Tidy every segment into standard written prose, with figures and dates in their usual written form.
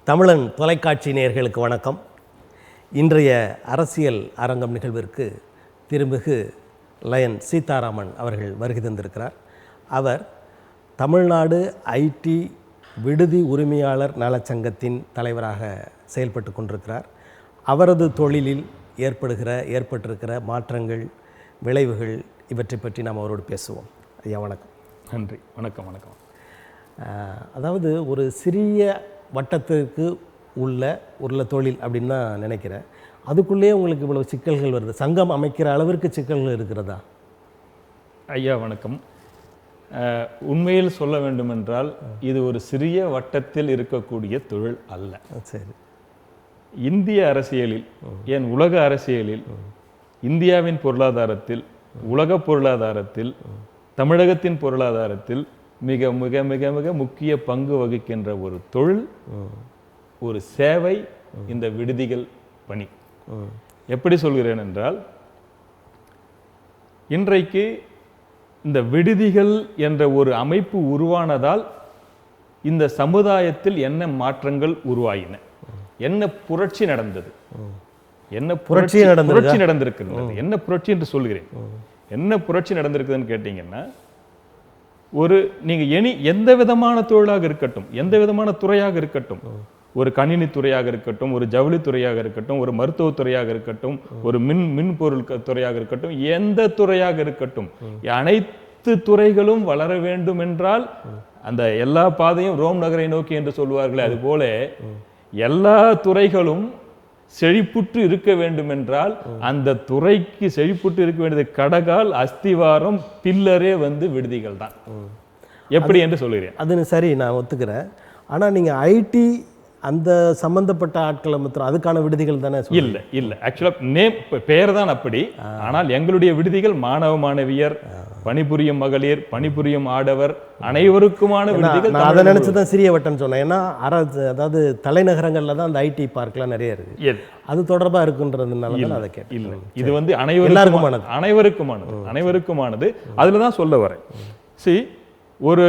தமிழன் தொலைக்காட்சி நேயர்களுக்கு வணக்கம். இன்றைய அரசியல் அரங்கம் நிகழ்விற்கு திருமிகு லயன் சீதாராமன் அவர்கள் வருகை தந்திருக்கிறார். அவர் தமிழ்நாடு ஐடி விடுதி உரிமையாளர் நலச்சங்கத்தின் தலைவராக செயல்பட்டு கொண்டிருக்கிறார். அவரது தொழிலில் ஏற்பட்டிருக்கிற மாற்றங்கள், விளைவுகள் இவற்றை பற்றி நாம் அவரோடு பேசுவோம். ஐயா வணக்கம். நன்றி. வணக்கம். வணக்கம். அதாவது ஒரு சிறிய வட்டத்திற்கு உள்ள தொழில் அப்படின்னு தான் நினைக்கிறேன். அதுக்குள்ளேயே உங்களுக்கு இவ்வளவு சிக்கல்கள் வருது. சங்கம் அமைக்கிற அளவிற்கு சிக்கல்கள் இருக்கிறதா? ஐயா வணக்கம். உண்மையில் சொல்ல வேண்டுமென்றால் இது ஒரு சிறிய வட்டத்தில் இருக்கக்கூடிய தொழில் அல்ல. சரி. இந்திய அரசியலில், ஏன் உலக அரசியலில், இந்தியாவின் பொருளாதாரத்தில், உலக பொருளாதாரத்தில், தமிழகத்தின் பொருளாதாரத்தில் மிக மிக மிக மிக முக்கிய பங்கு வகிக்கின்ற ஒரு தொழில், ஒரு சேவை இந்த விடுதிகள் பணி. எப்படி சொல்கிறேன் என்றால், இன்றைக்கு இந்த விடுதிகள் என்ற ஒரு அமைப்பு உருவானதால் இந்த சமுதாயத்தில் என்ன மாற்றங்கள் உருவாயின, என்ன புரட்சி நடந்தது, என்ன புரட்சி நடந்திருக்கிறது, என்ன புரட்சி என்று சொல்கிறேன். என்ன புரட்சி நடந்திருக்குதுன்னு கேட்டீங்கன்னா, நீங்க எந்த விதமான தொழிலாக இருக்கட்டும், எந்த விதமான துறையாக இருக்கட்டும், ஒரு கணினி துறையாக இருக்கட்டும், ஒரு ஜவுளி துறையாக இருக்கட்டும், ஒரு மருத்துவத்துறையாக இருக்கட்டும், ஒரு மின்பொருள் துறையாக இருக்கட்டும், எந்த துறையாக இருக்கட்டும், அனைத்து துறைகளும் வளர வேண்டும் என்றால் அந்த எல்லா பாதையும் ரோம் நகரை நோக்கி என்று சொல்வார்களே, அது போல எல்லா துறைகளும் செழிப்புற்று இருக்க வேண்டும் என்றால் அந்த துறைக்கு செழிப்புற்று இருக்க வேண்டியது கடகால், அஸ்திவாரம், பில்லரே விடுதிகள் தான். எப்படி என்று சொல்கிறேன். அது சரி, நான் ஒத்துக்கிறேன். ஆனால் நீங்கள் ஐடி அந்த சம்பந்தப்பட்ட ஆட்களை மாத்திரம் அதுக்கான விடுதிகள் தானே? இல்லை ஆக்சுவலாக பெயர் தான் அப்படி. ஆனால் எங்களுடைய விடுதிகள் மாணவ மாணவியர், பணிபுரியும் மகளிர், பணிபுரியும் ஆடவர் அனைவருக்குமான விடுதிகள். நான் அதை நினைச்சு தான் சிறிய வட்டம் சொன்னேன். ஏன்னா அதாவது தலைநகரங்கள்ல தான் அந்த ஐடி பார்க்லாம் நிறைய இருக்கு. அது தொடர்பாக இருக்குன்றதுனால தான் அதை கேட்டேன். இல்லை, இது அனைவருக்குமானது. அதுல தான் சொல்ல வரேன். ஒரு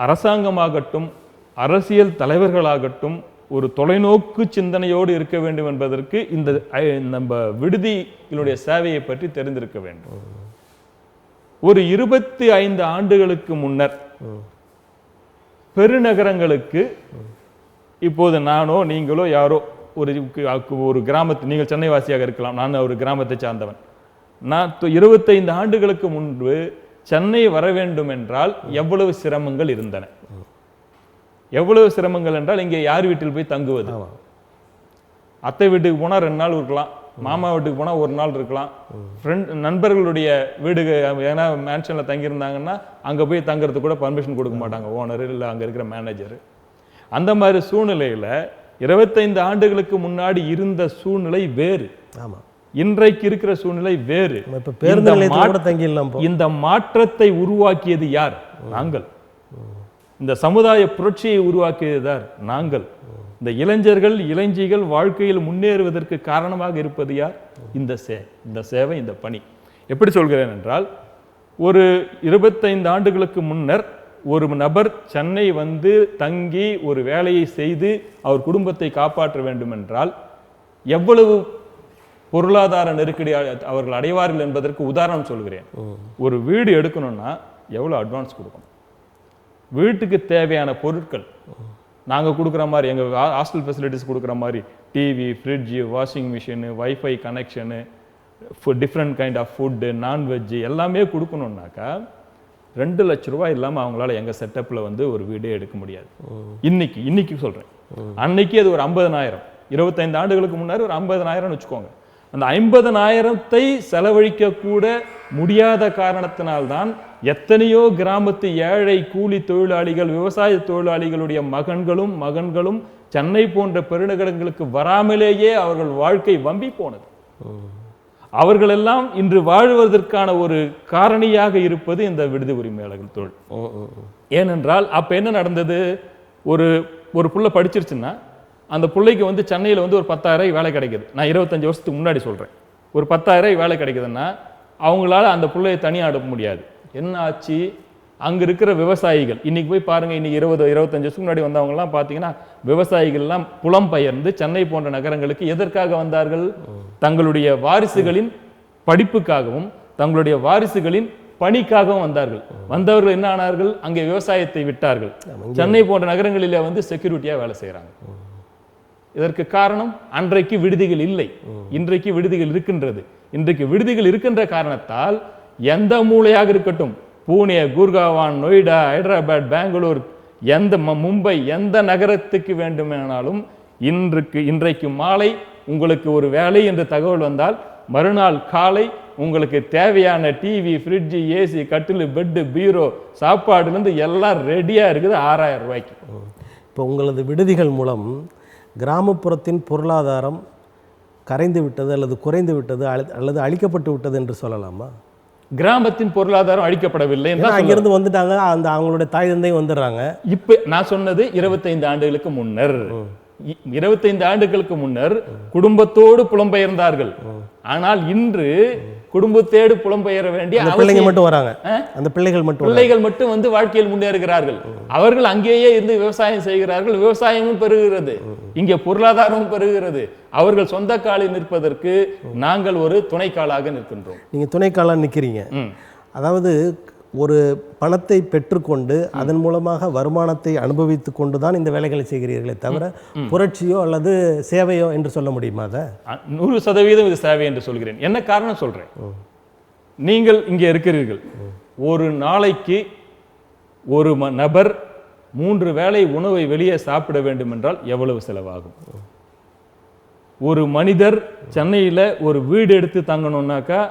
அரசாங்கமாகட்டும், அரசியல் தலைவர்களாகட்டும் ஒரு தொலைநோக்கு சிந்தனையோடு இருக்க வேண்டும் என்பதற்கு இந்த நம்ம விடுதிகளுடைய சேவையை பற்றி தெரிந்திருக்க வேண்டும். ஒரு 25 ஆண்டுகளுக்கு முன்னர் பெருநகரங்களுக்கு, இப்போது நானோ நீங்களோ யாரோ ஒரு கிராமத்து, நீங்கள் சென்னை வாசியாக இருக்கலாம், நான் ஒரு கிராமத்தை சார்ந்தவன். நான் 25 ஆண்டுகளுக்கு முன்பு சென்னை வர வேண்டும் என்றால் எவ்வளவு சிரமங்கள் இருந்தன. எவ்வளவு சிரமங்கள் என்றால், இங்கே யார் வீட்டில் போய் தங்குவது? அத்தை வீட்டுக்கு போனா 2 நாள் இருக்கலாம், மாமா வீட்டுக்கு போனா 1 நாள் இருக்கலாம், நண்பர்களுடைய வீடு ஏன்னா மேன்ஷன்ல தங்கியிருந்தாங்கன்னா அங்க போய் தங்குறதுக்கு கூட பர்மிஷன் கொடுக்க மாட்டாங்க ஓனர் இல்லை அங்க இருக்கிற மேனேஜர். அந்த மாதிரி சூழ்நிலையில 25 ஆண்டுகளுக்கு முன்னாடி இருந்த சூழ்நிலை வேறு, இன்றைக்கு இருக்கிற சூழ்நிலை வேறு. இந்த மாற்றத்தை உருவாக்கியது யார்? நாங்கள். இந்த சமுதாய புரட்சியை உருவாக்கியது யார்? நாங்கள். இந்த இளைஞர்கள், இளைஞிகள் வாழ்க்கையில் முன்னேறுவதற்கு காரணமாக இருப்பது யார்? இந்த சேவை, இந்த பணி. எப்படி சொல்கிறேன் என்றால், ஒரு 25 ஆண்டுகளுக்கு முன்னர் ஒரு நபர் சென்னை தங்கி ஒரு வேலையை செய்து அவர் குடும்பத்தை காப்பாற்ற வேண்டும் என்றால் எவ்வளவு பொருளாதார நெருக்கடி அவர்கள் அடைவார்கள் என்பதற்கு உதாரணம் சொல்கிறேன். ஒரு வீடு எடுக்கணும்னா எவ்வளவு அட்வான்ஸ் கொடுக்கணும்? வீட்டுக்கு தேவையான பொருட்கள் நாங்கள் கொடுக்குற மாதிரி, எங்கள் ஹாஸ்டல் ஃபெசிலிட்டிஸ் கொடுக்குற மாதிரி TV, fridge, washing machine, wifi connection, different kind of food, non veg எல்லாமே கொடுக்கணுன்னாக்கா 2 லட்ச ரூபாய் இல்லாமல் அவங்களால எங்கள் செட்டப்பில் ஒரு வீடே எடுக்க முடியாது. இன்னைக்கு சொல்கிறேன். அன்னைக்கு அது ஒரு 50,000, 25 ஆண்டுகளுக்கு முன்னாடி ஒரு 50,000 வச்சுக்கோங்க. அந்த 50,000 செலவழிக்க கூட முடியாத காரணத்தினால்தான் எத்தனையோ கிராமத்து ஏழை கூலி தொழிலாளிகள், விவசாய தொழிலாளிகளுடைய மகன்களும் சென்னை போன்ற பெருநகரங்களுக்கு வராமலேயே அவர்கள் வாழ்க்கை வம்பி போனது. அவர்கள் எல்லாம் இன்று வாழ்வதற்கான ஒரு காரணியாக இருப்பது இந்த விடுதி உரிமையாளர்கள் தொழில். ஏனென்றால் அப்ப என்ன நடந்தது? ஒரு புள்ள படிச்சிருச்சுன்னா அந்த பிள்ளைக்கு சென்னையில் ஒரு 10,000 வேலை கிடைக்குது. நான் 25 வருஷத்துக்கு முன்னாடி சொல்றேன். ஒரு 10,000 வேலை கிடைக்குதுன்னா அவங்களால அந்த பிள்ளையை தனியாக அனுப்ப முடியாது. என்ன ஆச்சு? அங்க இருக்கிற விவசாயிகள் இன்னைக்கு போய் பாருங்க, இன்னைக்கு 20-25 வருஷத்துக்கு முன்னாடி வந்தவங்க எல்லாம் பாத்தீங்கன்னா விவசாயிகள் எல்லாம் புலம்பெயர்ந்து சென்னை போன்ற நகரங்களுக்கு எதற்காக வந்தார்கள்? தங்களுடைய வாரிசுகளின் படிப்புக்காகவும் தங்களுடைய வாரிசுகளின் பணிக்காகவும் வந்தார்கள். வந்தவர்கள் என்ன ஆனார்கள்? அங்கே விவசாயத்தை விட்டார்கள். சென்னை போன்ற நகரங்களில வந்து செக்யூரிட்டியா வேலை செய்யறாங்க. இதற்கு காரணம் அன்றைக்கு விடுதிகள் இல்லை, இன்றைக்கு விடுதிகள் இருக்கின்றது. இன்றைக்கு விடுதிகள் இருக்கின்ற காரணத்தால் எந்த மூலையாக இருக்கட்டும், பூனே, குர்காவான், நொய்டா, ஹைதராபாத், பெங்களூர், எந்த மும்பை, எந்த நகரத்துக்கு வேண்டுமானாலும் இன்றைக்கு மாலை உங்களுக்கு ஒரு வேலை என்று தகவல் வந்தால் மறுநாள் காலை உங்களுக்கு தேவையான டிவி, ஃப்ரிட்ஜ், ஏசி, கட்டில், பெட்டு, பீரோ, சாப்பாடுலேருந்து எல்லாம் ரெடியாக இருக்குது 6000 ரூபாய்க்கு. இப்போ உங்களது விடுதிகள் மூலம் கிராமப்புறத்தின் பொருளாதாரம் கரைந்து விட்டது அல்லது குறைந்து விட்டது அல்லது அழிக்கப்பட்டு விட்டது என்று சொல்லலாமா? கிராமத்தின் பொருளாதாரம் அழிக்கப்படவில்லை. அங்கிருந்து வந்துட்டாங்க, அந்த அவங்களுடைய தாய் தந்தையும் வந்துடுறாங்க. இப்ப நான் சொன்னது 25 ஆண்டுகளுக்கு முன்னர். 25 ஆண்டுகளுக்கு முன்னர் குடும்பத்தோடு புலம்பெயர்ந்தார்கள். ஆனால் இன்று குடும்பத்தோடு புலம்பெயர வேண்டிய பிள்ளைங்க மட்டும் வராங்க. அந்த பிள்ளைகள் மட்டும் வந்து வாழ்க்கையில் முன்னேறுகிறார்கள். அவர்கள் அங்கேயே இருந்து விவசாயம் செய்கிறார்கள். விவசாயமும் பெருகிறது, இங்கே பொருளாதாரமும் பெருகிறது. அவர்கள் சொந்த காலில் நிற்பதற்கு நாங்கள் ஒரு துணைக்காலாக நிற்கின்றோம். நீங்க துணைக்காலா நிற்கிறீங்க. அதாவது ஒரு பணத்தை பெற்றுக்கொண்டு அதன் மூலமாக வருமானத்தை அனுபவித்து கொண்டு தான் இந்த வேலைகளை செய்கிறீர்களே தவிர புரட்சியோ அல்லது சேவையோ என்று சொல்ல முடியுமா? அதை 100% இது சேவை என்று சொல்கிறேன். என்ன காரணம் சொல்றேன். நீங்கள் இங்கே இருக்கிறீர்கள். ஒரு நாளைக்கு ஒரு நபர் 3 வேளை உணவை வெளியே சாப்பிட வேண்டும் என்றால் எவ்வளவு செலவாகும்? ஒரு மனிதர் சென்னையில் ஒரு வீடு எடுத்து தங்கணும்னாக்கா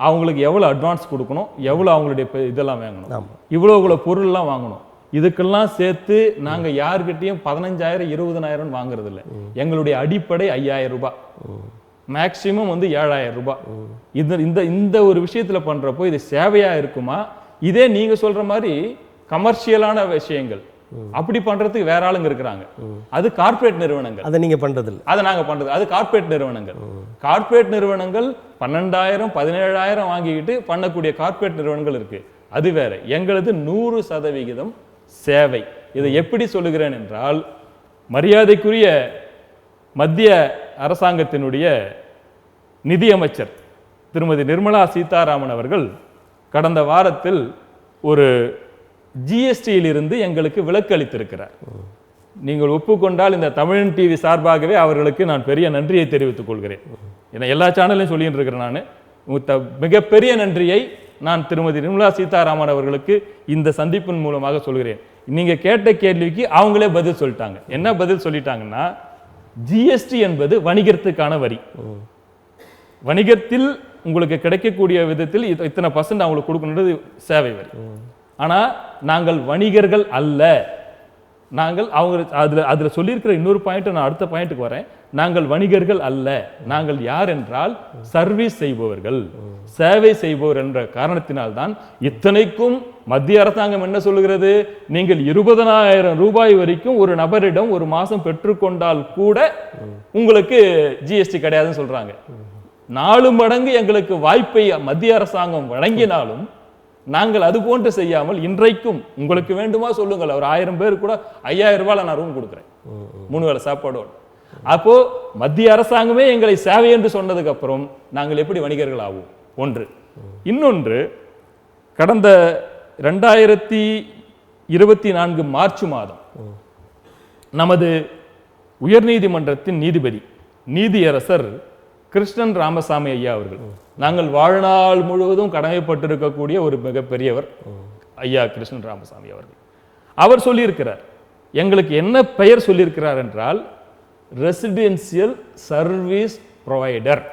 அவங்களுக்கு எவ்வளோ அட்வான்ஸ் கொடுக்கணும், எவ்வளோ அவங்களுடைய இதெல்லாம் வாங்கணும், இவ்வளோ பொருள்லாம் வாங்கணும். இதுக்கெல்லாம் சேர்த்து நாங்கள் யாருக்கிட்டையும் 15,000 20,000 வாங்குறது இல்லை. எங்களுடைய அடிப்படை 5,000 ரூபாய், மேக்சிமம் வந்து 7,000 ரூபாய். இந்த ஒரு விஷயத்தில் பண்ணுறப்போ இது சேவையாக இருக்குமா? இதே நீங்கள் சொல்கிற மாதிரி கமர்ஷியலான விஷயங்கள் அப்படி பண்றதுக்கு வேற ஆளுங்க இருக்கிறாங்க. அது கார்ப்பரேட் நிறுவனங்கள். அதை நீங்க பண்றது இல்லை, அதை நாங்க பண்றது. அது கார்ப்பரேட் நிறுவனங்கள். கார்ப்பரேட் நிறுவனங்கள் 12,000 17,000 வாங்கிக்கிட்டு பண்ணக்கூடிய கார்ப்பரேட் நிறுவனங்கள் இருக்கு. அது வேற. எங்களது 100% சேவை. இதை எப்படி சொல்லுகிறேன் என்றால், மரியாதைக்குரிய மத்திய அரசாங்கத்தினுடைய நிதியமைச்சர் திருமதி நிர்மலா சீதாராமன் அவர்கள் கடந்த வாரத்தில் ஒரு ஜிஎஸ்டியில் இருந்து எங்களுக்கு விலக்கு அளித்திருக்கிறார். நீங்கள் ஒப்புக்கொண்டால் இந்த தமிழன் டிவி சார்பாகவே அவர்களுக்கு நான் பெரிய நன்றியை தெரிவித்துக் கொள்கிறேன். ஏன்னா எல்லா சேனலையும் சொல்லிட்டு இருக்கிறேன். நான் மிகப்பெரிய நன்றியை நான் திருமதி நிர்மலா சீதாராமன் அவர்களுக்கு இந்த சந்திப்பின் மூலமாக சொல்கிறேன். நீங்க கேட்ட கேள்விக்கு அவங்களே பதில் சொல்லிட்டாங்க. என்ன பதில் சொல்லிட்டாங்கன்னா, ஜிஎஸ்டி என்பது வணிகத்துக்கான வரி. வணிகத்தில் உங்களுக்கு கிடைக்கக்கூடிய விதத்தில் இத்தனை % அவங்களுக்கு கொடுக்கணுன்றது சேவை வரி. ஆனா நாங்கள் வணிகர்கள் அல்ல. நாங்கள் அதுல சொல்லியிருக்கிற இன்னொரு பாயிண்ட், நான் அடுத்த பாயிண்ட்டுக்கு வரேன். நாங்கள் வணிகர்கள் அல்ல. நாங்கள் யார் என்றால் சர்வீஸ் செய்பவர்கள், சேவை செய்பவர் என்ற காரணத்தினால்தான் இத்தனைக்கும் மத்திய அரசாங்கம் என்ன சொல்லுகிறது, நீங்கள் 20,000 ரூபாய் வரைக்கும் ஒரு நபரிடம் ஒரு மாசம் பெற்றுக்கொண்டால் கூட உங்களுக்கு ஜிஎஸ்டி கிடையாதுன்னு சொல்றாங்க. 4 மடங்கு எங்களுக்கு வாய்ப்பை மத்திய அரசாங்கம் வழங்கினாலும் நாங்கள் அது போன்று செய்யாமல் இன்றைக்கும் உங்களுக்கு வேண்டுமா சொல்லுங்கள், ஒரு 1000 பேர் கூட 5,000 ரூபாய் நான் ரூம் கொடுக்குறேன் 3 வேளை சாப்பாடோடு. அப்போ மத்திய அரசாங்கமே எங்களை சேவை என்று சொன்னதுக்கு அப்புறம் நாங்கள் எப்படி வணிகர்கள் ஆகும்? ஒன்று. இன்னொன்று, கடந்த 2024 மார்ச் மாதம் நமது உயர்நீதிமன்றத்தின் நீதிபதி நீதியரசர் கிருஷ்ணன் ராமசாமி ஐயா அவர்கள், நாங்கள் வாழ்நாள் முழுவதும் கடமைப்பட்டிருக்கக்கூடிய ஒரு மிகப்பெரியவர் ஐயா கிருஷ்ணன் ராமசாமி அவர்கள், அவர் சொல்லியிருக்கிறார், எங்களுக்கு என்ன பெயர் சொல்லியிருக்கிறார் என்றால் residential service provider.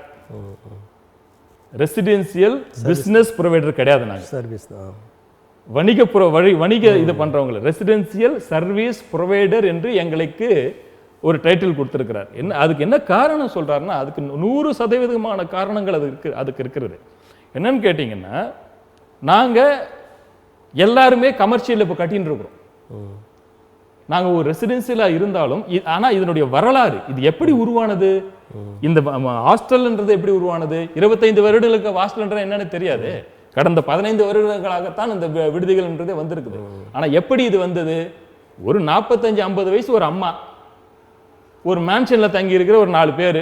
Residential business provider கிடையாது. நாங்கள் சர்வீஸ் வணிக இது பண்றவங்க ரெசிடென்சியல் சர்வீஸ் ப்ரொவைடர் என்று எங்களுக்கு ஒரு டைட்டில் கொடுத்திருக்கிறார். என்ன அதுக்கு என்ன காரணம் சொல்றாருன்னா, அதுக்கு 100% காரணங்கள் அதுக்கு இருக்கிறது. என்னன்னு கேட்டீங்கன்னா, நாங்க எல்லாருமே கமர்ஷியல் இப்போ கட்டின்னு இருக்கிறோம். நாங்க ஒரு ரெசிடென்சியலா இருந்தாலும், ஆனா இதனுடைய வரலாறு இது எப்படி உருவானது, இந்த ஹாஸ்டல்ன்றது எப்படி உருவானது, 25 வருடங்களுக்கு ஹாஸ்டல்ன்றது என்னன்னு தெரியாது. கடந்த 15 வருடங்களாகத்தான் இந்த விடுதிகள்ன்றதே வந்திருக்குது. ஆனா எப்படி இது வந்தது? ஒரு 45-50 வயசு ஒரு அம்மா ஒரு மேன்ஷன்ல தங்கி இருக்கிற ஒரு 4 பேர்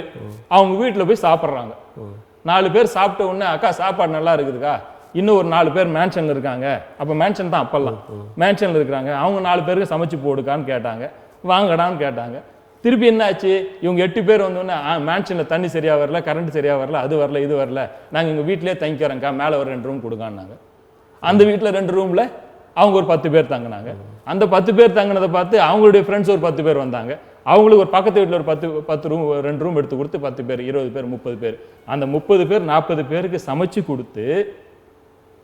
அவங்க வீட்டுல போய் சாப்பிட்றாங்க. 4 பேர் சாப்பிட்ட உடனே, அக்கா சாப்பாடு நல்லா இருக்குதுக்கா, இன்னும் ஒரு 4 பேர் மேன்ஷன்ல இருக்காங்க. அப்ப மேன்ஷன் தான் அப்பெல்லாம், மேன்ஷன்ல இருக்கிறாங்க, அவங்க 4 பேருக்கு சமைச்சு போடுக்கான்னு கேட்டாங்க, வாங்கடான்னு கேட்டாங்க. திருப்பி என்ன ஆச்சு, இவங்க 8 பேர் வந்தோடனே, மேன்ஷன்ல தண்ணி சரியா வரல, கரண்ட் சரியா வரல, அது வரல, இது வரல, நாங்க எங்க வீட்டிலேயே தங்கிக்கிறோங்க்கா, மேல ஒரு 2 ரூம் கொடுக்கான்னாங்க. அந்த வீட்டுல 2 ரூம்ல அவங்க ஒரு 10 பேர் தங்கினாங்க. அந்த 10 பேர் தங்கினதை பார்த்து அவங்களுடைய ஃப்ரெண்ட்ஸ் ஒரு 10 பேர் வந்தாங்க. அவங்களுக்கு ஒரு பக்கத்து வீட்டில் ஒரு 10 ரூம் 2 ரூம் எடுத்து கொடுத்து 10 பேர் 20 பேர் 30 பேர், அந்த 30 பேர் 40 பேருக்கு சமைச்சு கொடுத்து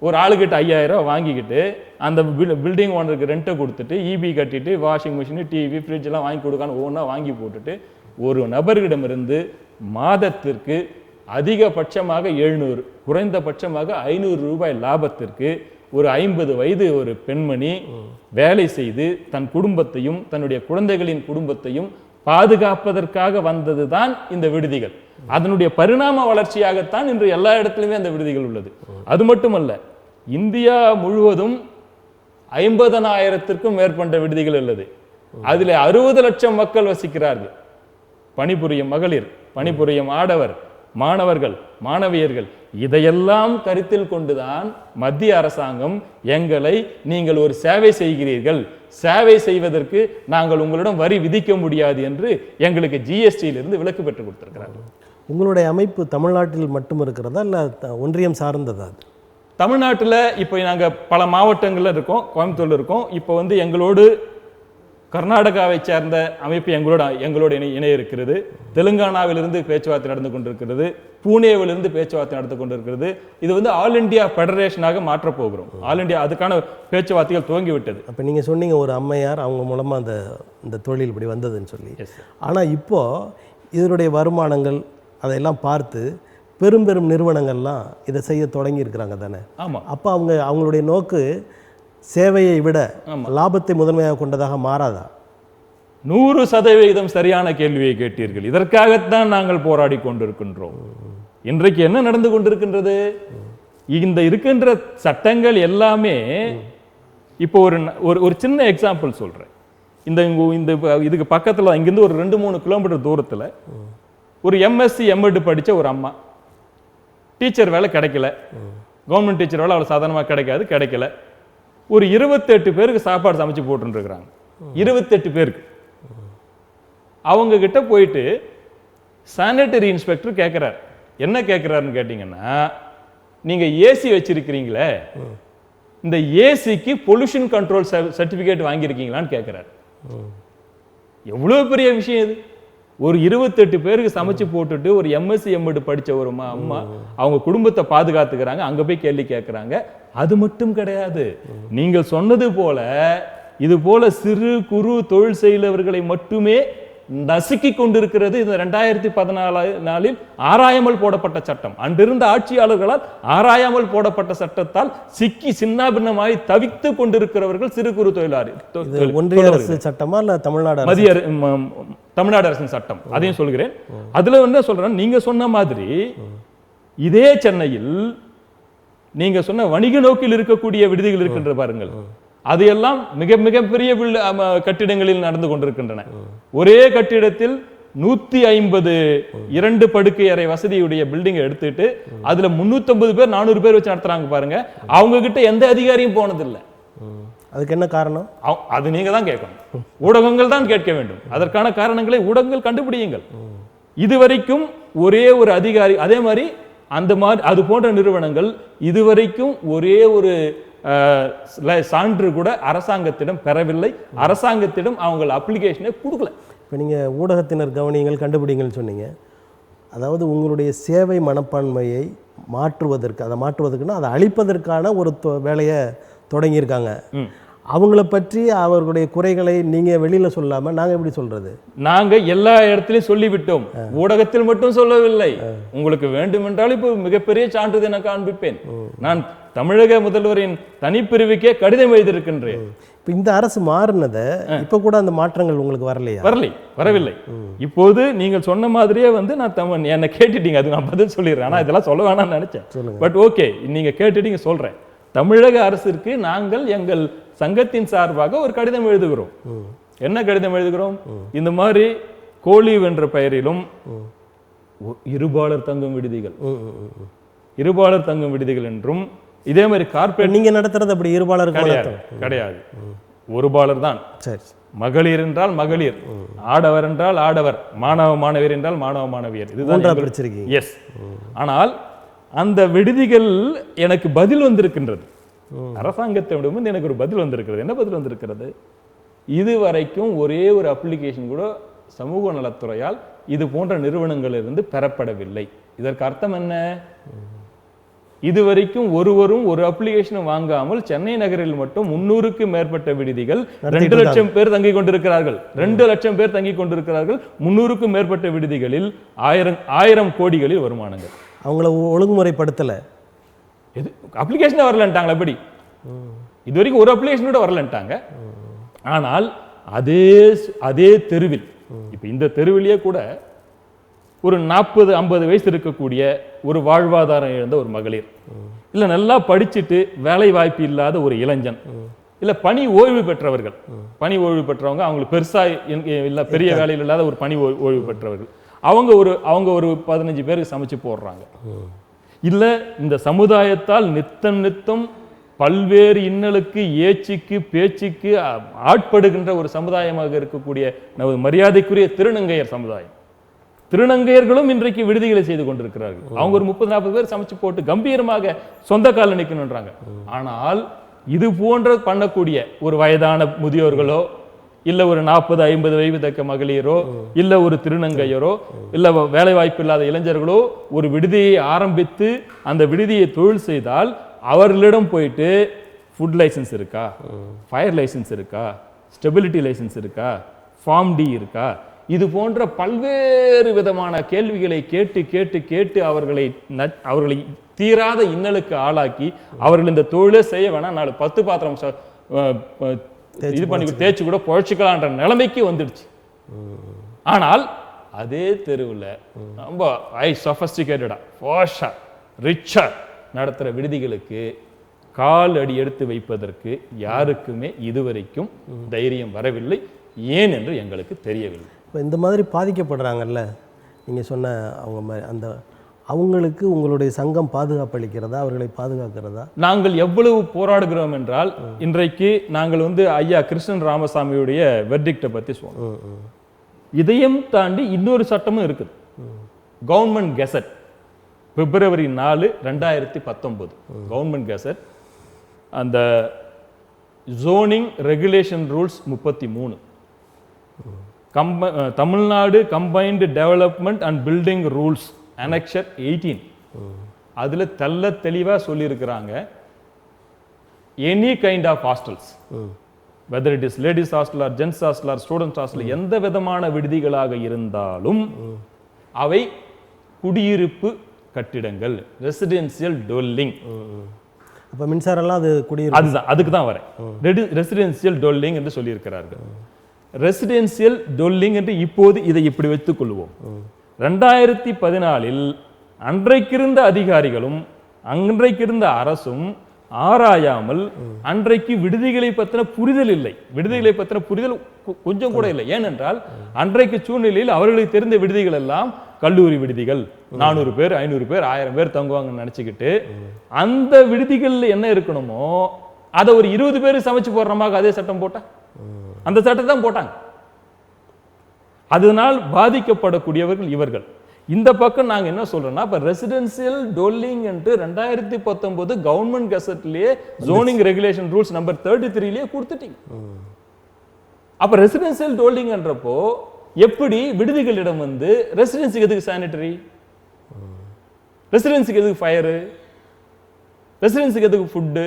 ஒரு ஆளுக்கிட்ட 5000 வாங்கிக்கிட்டு அந்த பில்டிங் ஓனருக்கு ரெண்ட்டை கொடுத்துட்டு இபி கட்டிட்டு வாஷிங் மிஷின், டிவி, ஃப்ரிட்ஜ் எல்லாம் வாங்கி கொடுக்கான்னு ஒவ்வொன்றா வாங்கி போட்டுட்டு ஒரு நபர்களிடமிருந்து மாதத்திற்கு அதிகபட்சமாக 700, குறைந்தபட்சமாக 500 ரூபாய் லாபத்திற்கு ஒரு 50 வயது ஒரு பெண்மணி வேலை செய்து தன் குடும்பத்தையும் தன்னுடைய குழந்தைகளின் குடும்பத்தையும் பாதுகாப்பதற்காக வந்ததுதான் இந்த விடுதிகள். அதனுடைய பரிணாம வளர்ச்சியாகத்தான் இன்று எல்லா இடத்துலையுமே அந்த விடுதிகள் உள்ளது. அது மட்டுமல்ல, இந்தியா முழுவதும் 50,000த்திற்கும் மேற்பட்ட விடுதிகள் உள்ளது. அதில் 60 லட்சம் மக்கள் வசிக்கிறார்கள். பணிபுரியும் மகளிர், பணிபுரியும் ஆடவர், மாணவர்கள், மாணவியர்கள், இதையெல்லாம் கருத்தில் கொண்டுதான் மத்திய அரசாங்கம் எங்களை, நீங்கள் ஒரு சேவை செய்கிறீர்கள், சேவை செய்வதற்கு நாங்கள் உங்களிடம் வரி விதிக்க முடியாது என்று எங்களுக்கு ஜிஎஸ்டியிலிருந்து விலக்கு பெற்றுக் கொடுத்திருக்கிறார்கள். உங்களுடைய அமைப்பு தமிழ்நாட்டில் மட்டும் இருக்கிறதா இல்லை ஒன்றியம் சார்ந்ததா? தமிழ்நாட்டில் இப்போ நாங்கள் பல மாவட்டங்களில் இருக்கோம், கோயம்புத்தூர்ல இருக்கோம். இப்போ எங்களோடு கர்நாடகாவை சேர்ந்த அமைப்பு எங்களோட இணைய இருக்கிறது. தெலுங்கானாவிலிருந்து பேச்சுவார்த்தை நடந்து கொண்டிருக்கிறது. பூனேவிலிருந்து பேச்சுவார்த்தை நடந்து கொண்டிருக்கிறது. இது ஆல் இண்டியா ஃபெடரேஷனாக மாற்றப் போகிறோம். ஆல் இண்டியா அதுக்கான பேச்சுவார்த்தைகள் துவங்கிவிட்டது. அப்போ நீங்கள் சொன்னீங்க ஒரு அம்மையார் அவங்க மூலமாக இந்த தொழில் இப்படி வந்ததுன்னு சொல்லி. ஆனால் இப்போது இதனுடைய வருமானங்கள் அதையெல்லாம் பார்த்து பெரும் பெரும் நிறுவனங்கள்லாம் இதை செய்ய தொடங்கி இருக்கிறாங்க தானே? ஆமாம். அப்போ அவங்களுடைய நோக்கு சேவையை விட லாபத்தை முதன்மையாக கொண்டதாக மாறாதா? 100% சரியான கேள்வியை கேட்டீர்கள். இதற்காகத்தான் நாங்கள் போராடி கொண்டிருக்கின்றோம். இன்றைக்கு என்ன நடந்து கொண்டிருக்கின்றது? இந்த இருக்கின்ற சட்டங்கள் எல்லாமே, இப்போ ஒரு சின்ன எக்ஸாம்பிள் சொல்றேன். இதுக்கு பக்கத்தில் இங்கிருந்து ஒரு 2-3 கிலோமீட்டர் தூரத்தில் ஒரு எம்எஸ்சி எம்எட் படிச்ச ஒரு அம்மா, டீச்சர் வேலை கிடைக்கல, கவர்மெண்ட் டீச்சர் வேலை அவ்வளோ சாதாரணமாக கிடைக்கல. ஒரு 28 பேருக்கு சாப்பாடு சமைச்சு போட்டுருக்குறாங்க. 28 பேருக்கு. அவங்க கிட்ட போயிட்டு சானிட்டரி இன்ஸ்பெக்டர் கேட்கிறார். என்ன கேட்கிறாருன்னு கேட்டீங்கன்னா, நீங்க ஏசி வச்சிருக்கிறீங்களே, இந்த ஏசிக்கு பொல்யூஷன் கண்ட்ரோல் சர்டிபிகேட் வாங்கியிருக்கீங்களான்னு கேட்கிறார். எவ்வளவு பெரிய விஷயம் இது! ஒரு 28 பேருக்கு சமைச்சு போட்டுட்டு ஒரு எம்எஸ்சி எம்எட் படிச்ச ஒரு அம்மா அவங்க குடும்பத்தை பாதுகாத்துக்கிறாங்க. அங்க போய் கேள்வி கேட்கிறாங்க. அது மட்டும் கிடையாது, நீங்கள் சொன்னது போல இது போல சிறு குறு தொழில் செய்தவர்களை மட்டுமே நசுக்கி கொண்டிருக்கிறது இந்த 2014 ஆராயாமல் போடப்பட்ட சட்டம். அன்றிருந்த ஆட்சியாளர்களால் ஆராயாமல் போடப்பட்ட சட்டத்தால் சிக்கி சின்னாபின்னமாய் தவித்து கொண்டிருக்கிறவர்கள் சிறு குறு தொழிலாளர்கள். ஒன்றிய அரசு சட்டமா இல்ல தமிழ்நாடு அரசின் சட்டம், அதையும் சொல்கிறேன். அதுல என்ன சொல்றேன், நீங்க சொன்ன மாதிரி இதே சென்னையில் நீங்க சொன்ன வணிக நோக்கில் இருக்கக்கூடிய விடுதிகள் இருக்கின்ற பாருங்கள், அதையெல்லாம் மிக மிகப்பெரிய கட்டிடங்களில் நடந்து கொண்டிருக்கின்றன. ஒரே கட்டிடத்தில் 150 2 படுக்கை அறை வசதியுடைய பில்டிங் எடுத்துட்டு அதுல 350 பேர் 400 பேர் வச்சு நடத்துறாங்க பாருங்க. அவங்க கிட்ட எந்த அதிகாரியும் போனதில்லை. அதுக்கு என்ன காரணம்? அது நீங்க தான் கேட்கணும், ஊடகங்கள் தான் கேட்க வேண்டும். அதற்கான காரணங்களை ஊடகங்கள் கண்டுபிடியுங்கள். இதுவரைக்கும் ஒரே ஒரு அதிகாரி, அதே மாதிரி அது போன்ற நிறுவனங்கள் இதுவரைக்கும் ஒரே ஒரு சான்று கூட அரசாங்கத்திடம் பெறவில்லை. அரசாங்கத்திடம் அவங்க அப்ளிகேஷனை கொடுக்கல. இப்போ நீங்கள் ஊடகத்தினர் கவனியங்கள் கண்டுபிடிங்கன்னு சொன்னீங்க. அதாவது உங்களுடைய சேவை மனப்பான்மையை மாற்றுவதற்குன்னா அதை அழிப்பதற்கான ஒரு வேலையை தொடங்கியிருக்காங்க. அவங்கள பற்றி அவர்களுடைய குறைகளை நீங்க வெளியில சொல்லாம நாங்க எப்படி சொல்றது? நாங்க எல்லா இடத்திலையும் சொல்லிவிட்டோம், ஊடகத்தில் மட்டும் சொல்லவில்லை. உங்களுக்கு வேண்டுமென்றால் இப்போ மிகப்பெரிய சான்றிதழ் நான் காண்பிப்பேன். நான் தமிழக முதல்வரின் தனிப்பிரிவுக்கே கடிதம் எழுதியிருக்கின்றேன். இப்போ இந்த அரசு மாறினதை இப்போ கூட அந்த மாற்றங்கள் உங்களுக்கு வரலையா? வரவில்லை. இப்போது நீங்கள் சொன்ன மாதிரியே வந்து நான் என்னை கேட்டுட்டீங்க, அது நான் பதில் சொல்லிடுறேன். ஆனால் இதெல்லாம் சொல்ல வேணாம்னு நினைச்சேன். பட் ஓகே, நீங்க கேட்டுட்டீங்க, சொல்றேன். தமிழக அரசிற்கு நாங்கள் எங்கள் சங்கத்தின் சார்பாக ஒரு கடிதம் எழுதுகிறோம். என்ன கடிதம் எழுதுகிறோம்? இந்த மாதிரி கோலி என்ற பெயரிலும் இருபாலர் தங்கும் விடுதிகள் என்றும், இதே மாதிரி கார்பரேட் நீங்க நடத்துறது அப்படி இருபாலர் கிடையாது, ஒரு பாலர் தான். மகளிர் என்றால் மகளிர், ஆடவர் என்றால் ஆடவர், மாணவ மாணவியர் என்றால் மாணவ மாணவியர், இதுதான். எஸ். ஆனால் அந்த விடுதிகள் எனக்கு பதில் வந்திருக்கின்றது. அரசாங்கத்திடம் எனக்கு ஒரு பதில் வந்திருக்கிறது. என்ன பதில் வந்திருக்கிறது? இதுவரைக்கும் ஒரே ஒரு அப்ளிகேஷன் கூட சமூக நலத்துறையால் இது போன்ற நிறுவனங்களிலிருந்து பெறப்படவில்லை. இதற்கு அர்த்தம் என்ன? இதுவரைக்கும் ஒருவரும் ஒரு அப்ளிகேஷன் வாங்காமல் சென்னை நகரில் மட்டும் 300க்கு மேற்பட்ட விடுதிகள் 2 லட்சம் பேர் தங்கிக் கொண்டிருக்கிறார்கள். 2 லட்சம் பேர் தங்கிக் கொண்டிருக்கிறார்கள். 300க்கும் மேற்பட்ட விடுதிகளில் 1000 கோடிகளில் வருமானங்கள். அவங்கள ஒழுங்குமுறைப்படுத்தல, அப்ளிகேஷன் வரலன்ட்டாங்களா? எப்படி இதுவரைக்கும் ஒரு அப்ளிகேஷன் கூட வரலன்ட்டாங்க. ஆனால் அதே தெருவில், இப்ப இந்த தெருவிலேயே கூட ஒரு 40-50 வயசு இருக்கக்கூடிய ஒரு வாழ்வாதாரம் இழந்த ஒரு மகளிர், இல்ல நல்லா படிச்சுட்டு வேலை வாய்ப்பு இல்லாத ஒரு இளைஞன், இல்ல பணி ஓய்வு பெற்றவர்கள், பணி ஓய்வு பெற்றவங்க, அவங்களுக்கு பெருசா இல்ல பெரிய வேலையில் இல்லாத ஒரு பணி ஓய்வு பெற்றவர்கள், அவங்க ஒரு 15 பேருக்கு சமைச்சு போடுறாங்க. இல்ல இந்த சமுதாயத்தால் நித்தம் பல்வேறு இன்னலுக்கு, ஏச்சுக்கு, பேச்சுக்கு ஆட்படுகின்ற ஒரு சமுதாயமாக இருக்கக்கூடிய நமது மரியாதைக்குரிய திருநங்கையர் சமுதாயம். திருநங்கையர்களும் இன்றைக்கு விடுதிகளை செய்து கொண்டிருக்கிறார்கள். அவங்க ஒரு 30-40 பேர் சமைச்சு போட்டு கம்பீரமாக சொந்த கால நிற்கணுன்றாங்க. ஆனால் இது போன்ற பண்ணக்கூடிய ஒரு வயதான முதியோர்களோ, இல்ல ஒரு 40-50 வயது தக்க மகளிரோ, இல்ல ஒரு திருநங்கையரோ, இல்ல வேலை வாய்ப்பு இல்லாத இளைஞர்களோ ஒரு விடுதியை ஆரம்பித்து அந்த விடுதியை தொழில் செய்தால் அவர்களிடம் போயிட்டு ஃபுட் லைசன்ஸ் இருக்கா, ஃபயர் லைசன்ஸ் இருக்கா, ஸ்டெபிலிட்டி லைசன்ஸ் இருக்கா, ஃபார்ம் டி இருக்கா, இது போன்ற பல்வேறு விதமான கேள்விகளை கேட்டு கேட்டு கேட்டு அவர்களை தீராத இன்னலுக்கு ஆளாக்கி அவர்கள் இந்த தொழிலே செய்ய வேணாம், 10 பாத்திரம் இது பண்ணி தேய்ச்சி கூட பொழைச்சிக்கலான்ற நிலைமைக்கு வந்துடுச்சு. ஆனால் அதே தெருவில் ரொம்ப சொஃபஸ்டிகேட்டடா போஷா ரிச்சா நடத்துகிற விடுதிகளுக்கு கால் அடி எடுத்து வைப்பதற்கு யாருக்குமே இதுவரைக்கும் தைரியம் வரவில்லை. ஏன் என்று எங்களுக்கு தெரியவில்லை. இப்போ இந்த மாதிரி பாதிக்கப்படுறாங்கல்ல, நீங்கள் சொன்ன அவங்களுக்கு உங்களுடைய சங்கம் பாதுகாப்பு அளிக்கிறதா, அவர்களை பாதுகாக்கிறதா? நாங்கள் எவ்வளவு போராடுகிறோம் என்றால், இன்றைக்கு நாங்கள் ஐயா கிருஷ்ணன் ராமசாமியுடைய வெர்டிக்டை பற்றி சொன்னோம். இதையும் தாண்டி இன்னொரு சட்டமும் இருக்குது. Government gazette February 4, 2019 government gazette, அந்த zoning regulation rules 33, Tamil Nadu combined development and building rules Annexure 18, அதுல தெளிவா சொல்லி இருக்கிறாங்க, any kind of hostels, whether it is ladies hostel or gents hostel or students hostel, எந்த விதமான விடுதிகளாக இருந்தாலும் அவை குடியிருப்பு கட்டிடங்கள், ரெசிடென்சியல் டோல்லிங். அப்ப மின்சாரம்லாம் அது குடியிருப்பு, அதுதான், அதுக்கு தான் வரேன். ரெசிடென்சியல் டோல்லிங் என்று சொல்லி இருக்கிறார்கள். ரெசிடென்சியல் டோல்லிங் என்று இப்போது இதை இப்படி வைத்துக் கொள்வோம். 2014 அன்றைக்கிருந்த அதிகாரிகளும் அன்றைக்கிருந்த அரசும் ஆராயாமல், அன்றைக்கு விடுதிகளை பற்றின புரிதல் இல்லை, விடுதிகளை பற்றின புரிதல் கொஞ்சம் கூட இல்லை. ஏனென்றால் அன்றைக்கு சூழ்நிலையில் அவர்களுக்கு தெரிந்த விடுதிகள் எல்லாம் கல்லூரி விடுதிகள், 400 பேர் 500 பேர் 1000 பேர் தங்குவாங்கன்னு நினைச்சுக்கிட்டு, அந்த விடுதிகள் என்ன இருக்கணுமோ அதை ஒரு 20 பேர் சமைச்சு போடுறமாக அதே சட்டம் போட்டா, அந்த சட்டத்தை தான் போட்டாங்க. அதனால் பாதிக்கப்படக்கூடியவர்கள் இவர்கள். இந்த பக்கம் நாங்க என்ன சொல்றோம்னா, இப்ப ரெசிடென்சியல் டோல்லிங் என்று 2019 கவர்மெண்ட் கெசட்லயே ஜோனிங் ரெகுலேஷன் ரூல்ஸ் நம்பர் 33லயே கொடுத்துட்டீங்க. அப்ப ரெசிடென்சியல் டோல்லிங் என்றப்போ எப்படி விடுதிகளிடம் ரெசிடென்சிக்கு எதுக்கு சானிட்டரி, ரெசிடென்சிக்கு எதுக்கு ஃபயர், ரெசிடென்சிக்கு எதுக்கு ஃபுட்டு,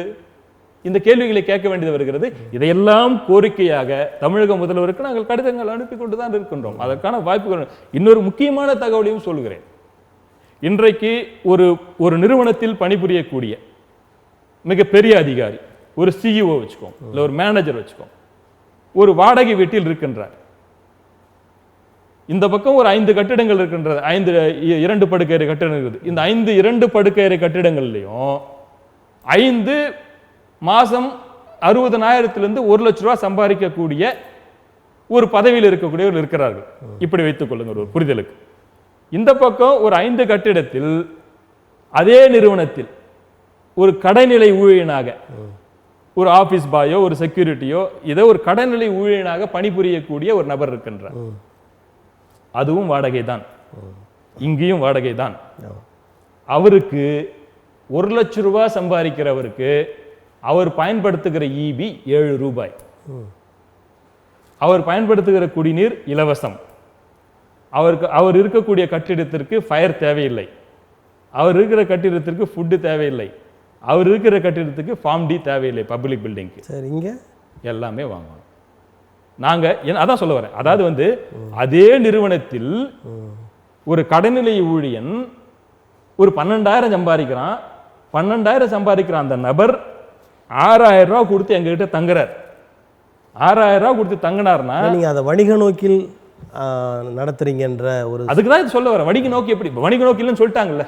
இந்த கேள்விகளை கேட்க வேண்டியது வருகிறது. இதையெல்லாம் கோரிக்கையாக தமிழக முதல்வருக்கு நாங்கள் கடிதங்கள் அனுப்பி கொண்டுதான் இருக்கின்றோம். அதற்கான வாய்ப்புகள். இன்னொரு முக்கியமான தகவலையும் சொல்கிறேன். இன்றைக்கு ஒரு நிறுவனத்தில் பணிபுரியக்கூடிய மிகப்பெரிய அதிகாரி, ஒரு சிஇஓ வச்சுக்கோம், இல்ல ஒரு மேனேஜர் வச்சுக்கோம், ஒரு வாடகை வீட்டில் இருக்கின்றார். இந்த பக்கம் ஒரு 5 கட்டிடங்கள் இருக்கின்றது, 2 படுக்கை கட்டிடங்கள் இருக்குது. இந்த 2 படுக்கை கட்டிடங்கள்லையும் 5 மாசம் 60,000 1 லட்ச ரூபாய் சம்பாதிக்கக்கூடிய ஒரு பதவியில் இருக்கக்கூடியவர்கள் இருக்கிறார்கள். இப்படி வைத்துக் கொள்ளுங்கள் ஒரு புரிதலுக்கு. இந்த பக்கம் ஒரு 5 கட்டிடத்தில் அதே நிறுவனத்தில் ஒரு கடைநிலை ஊழியனாக, ஒரு ஆபீஸ் பாயோ ஒரு செக்யூரிட்டியோ இதை ஒரு கடைநிலை ஊழியனாக பணிபுரியக்கூடிய ஒரு நபர் இருக்கின்றார். அதுவும் வாடகை தான், இங்கேயும் வாடகை தான். அவருக்கு 1 லட்ச ரூபாய் சம்பாதிக்கிறவருக்கு அவர் பயன்படுத்துகிற ஈபி 7 ரூபாய். அவர் பயன்படுத்துகிற குடிநீர் இலவசம். அவர் இருக்கக்கூடிய கட்டிடத்திற்கு ஃபயர் தேவையில்லை. அவர் இருக்கிற கட்டிடத்திற்கு ஃபுட்டு தேவையில்லை. அவர் இருக்கிற கட்டிடத்துக்கு ஃபார்ம் டி தேவையில்லை. பப்ளிக் பில்டிங்க்கு சரிங்க எல்லாமே வாங்கணும். நாங்க அதான் சொல்ல வரேன். அதாவது அதே நிறுவனத்தில் ஒரு கடைநிலை ஊழியன் ஒரு 12,000 சம்பாதிக்கிறான். 12,000 சம்பாதிக்கிற அந்த நபர் 6,000 ரூபாய் கொடுத்து எங்ககிட்ட தங்குறார். 6,000 ரூபாய் கொடுத்து தங்கினார்னா நீங்க அதை வணிக நோக்கில் நடத்துறீங்கன்ற ஒரு அதுக்கு தான் சொல்ல வரேன். வணிக நோக்கி எப்படி? வணிக நோக்கு இல்லைன்னு சொல்லிட்டாங்கல்ல.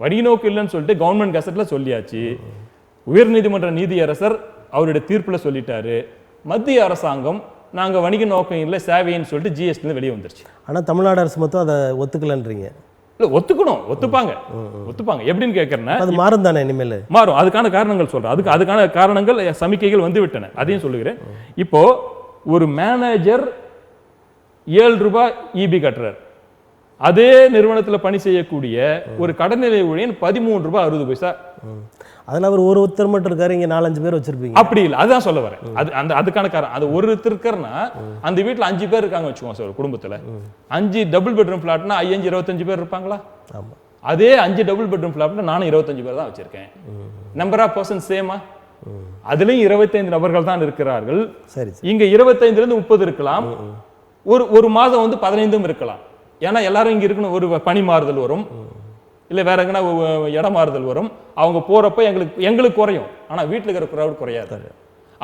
வணிக நோக்கு இல்லைன்னு சொல்லிட்டு கவர்மெண்ட் கசட்ல சொல்லியாச்சு. உயர்நீதிமன்ற நீதியரசர் அவருடைய தீர்ப்புல சொல்லிட்டாரு. மத்திய அரசாங்கம் நாங்க வணிக நோக்கம் இல்லை சேவைன்னு சொல்லிட்டு ஜிஎஸ்டி வெளியே வந்துருச்சு. ஆனா தமிழ்நாடு அரசு மட்டும் அதை ஒத்துக்கலன்றீங்க. இல்ல ஒத்துக்கணும், ஒத்துப்பாங்க. எப்படின்னு கேட்கறேன்னா அது மாறும் தானே, இனிமேல் மாறும். அதுக்கான காரணங்கள் சொல்றேன். அதுக்கான காரணங்கள் சமிக்கைகள் வந்து விட்டன, அதையும் சொல்லுகிறேன். இப்போ ஒரு மேனேஜர் 7 ரூபாய் ஈபி கட்டுறார். அதே நிறுவனத்தில் பணி செய்யக்கூடிய ஒரு கடைநிலை ஊழியன் 13 ரூபாய் 60 பைசா. அதில் அவர் ஒருத்தர் மட்டும் இருக்காரு, இங்கே 4-5 பேர் வச்சிருப்பீங்க. அப்படி இல்லை, அதுதான் சொல்ல வரேன். அதுக்கான காரணம் அது ஒருத்தர் இருக்காருன்னா அந்த வீட்டில் 5 பேர் இருக்காங்க வச்சுக்கோங்க சார். ஒரு குடும்பத்தில் 5 டபுள் பெட்ரூம் ஃபிளாட்னா 25 பேர் இருப்பாங்களா? ஆமாம். அதே 5 டபுள் பெட்ரூம் ஃபிளாட்னா நானும் 25 பேர் தான் வச்சிருக்கேன். நம்பர் ஆஃப் பர்சன் சேமா? அதுலயும் 25 நபர்கள் தான் இருக்கிறார்கள். சரி, இங்க 25லேருந்து 30 இருக்கலாம். ஒரு மாதம் 15 இருக்கலாம். ஏன்னா எல்லாரும் இங்க இருக்கணும். ஒரு பணி மாறுதல் வரும், இல்லை வேற எங்கன்னா இடம் மாறுதல் வரும். அவங்க போறப்ப எங்களுக்கு குறையும். ஆனா வீட்டில் இருக்கிற கிரௌட் குறையாது.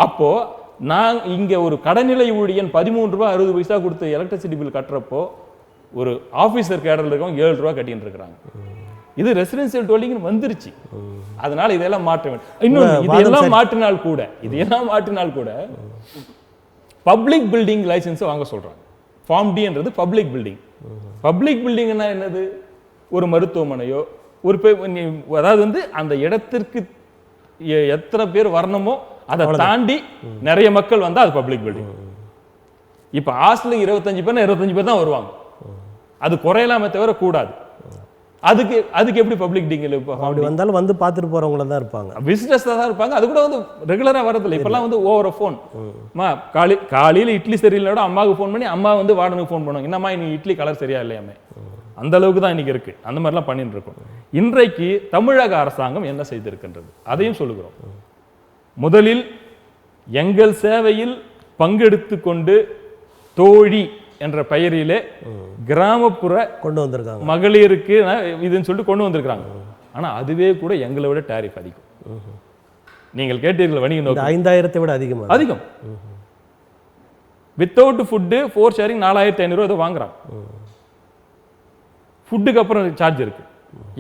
அப்போ நான் இங்க ஒரு கடைநிலை ஊழியன் 13 ரூபாய் 60 பைசா கொடுத்து எலக்ட்ரிசிட்டி பில் கட்டுறப்போ ஒரு ஆபீசர் கேடர்ல இருக்கவங்க 7 ரூபாய் கட்டிட்டு இருக்கிறாங்க. இது ரெசிடென்சியல் டோலிங் வந்துருச்சு. அதனால இதெல்லாம் மாற்ற வேண்டும். இன்னொன்று, இதெல்லாம் மாற்றினால் கூட பப்ளிக் பில்டிங் லைசன்ஸ் வாங்க சொல்றாங்க. ஃபார்ம் டின்றது பப்ளிக் பில்டிங். பப்ளிக் பில்டிங்னா என்னது? ஒரு மருத்துவமனையோ ஒரு அதாவது அந்த இடத்திற்கு எத்தனை பேர் வரணுமோ அதை தாண்டி நிறைய மக்கள் வந்தா அது பப்ளிக் பில்டிங். இப்ப ஹாஸ்டலுக்கு 25 பேர் தான் வருவாங்க. அது குறையலாமே தவிர கூடாது. அதுக்கு எப்படி பப்ளிக் பில்டிங்? அப்படி வந்தாலும் வந்து பார்த்துட்டு போறவங்கள தான் இருப்பாங்க, விசிட்டர்ஸ் தான் இருப்பாங்க. அது கூட ரெகுலரா வரதில்லை. இப்பெல்லாம் ஓவர ஃபோன். காலையில இட்லி சரியில்லையோட அம்மாவுக்கு ஃபோன் பண்ணி அம்மா வார்டனுக்கு ஃபோன் பண்ணுவாங்க, என்னம்மா இன்னைக்கு இட்லி கலர் சரியா இல்லையாமே. அந்த அளவுக்கு தான் இன்னைக்கு இருக்கு. அந்த மாதிரிலாம் பண்ணிட்டு இருக்கோம். இன்றைக்கு தமிழக அரசாங்கம் என்ன செய்திருக்கின்றது அதையும் சொல்லுகிறோம். முதலில் எங்கள் சேவையில் பங்கெடுத்து கொண்டு தோழி என்ற பெயரிலே கிராமப்புற கொண்டு வந்திருக்காங்க மகளிருக்கு இதுன்னு சொல்லிட்டு கொண்டு வந்திருக்காங்க. ஆனா அதுவே கூட எங்களை விட டாரிஃப் அதிகம். நீங்கள் கேட்டீர்கள் வணிக நோக்கம் 5000 விட அதிகம். வித்தவுட் ஃபுட்டு 4 ஷேரிங் 4500 ரூபாய் வாங்குறாங்க. ஃபுட்டுக்கு அப்புறம் சார்ஜ் இருக்கு.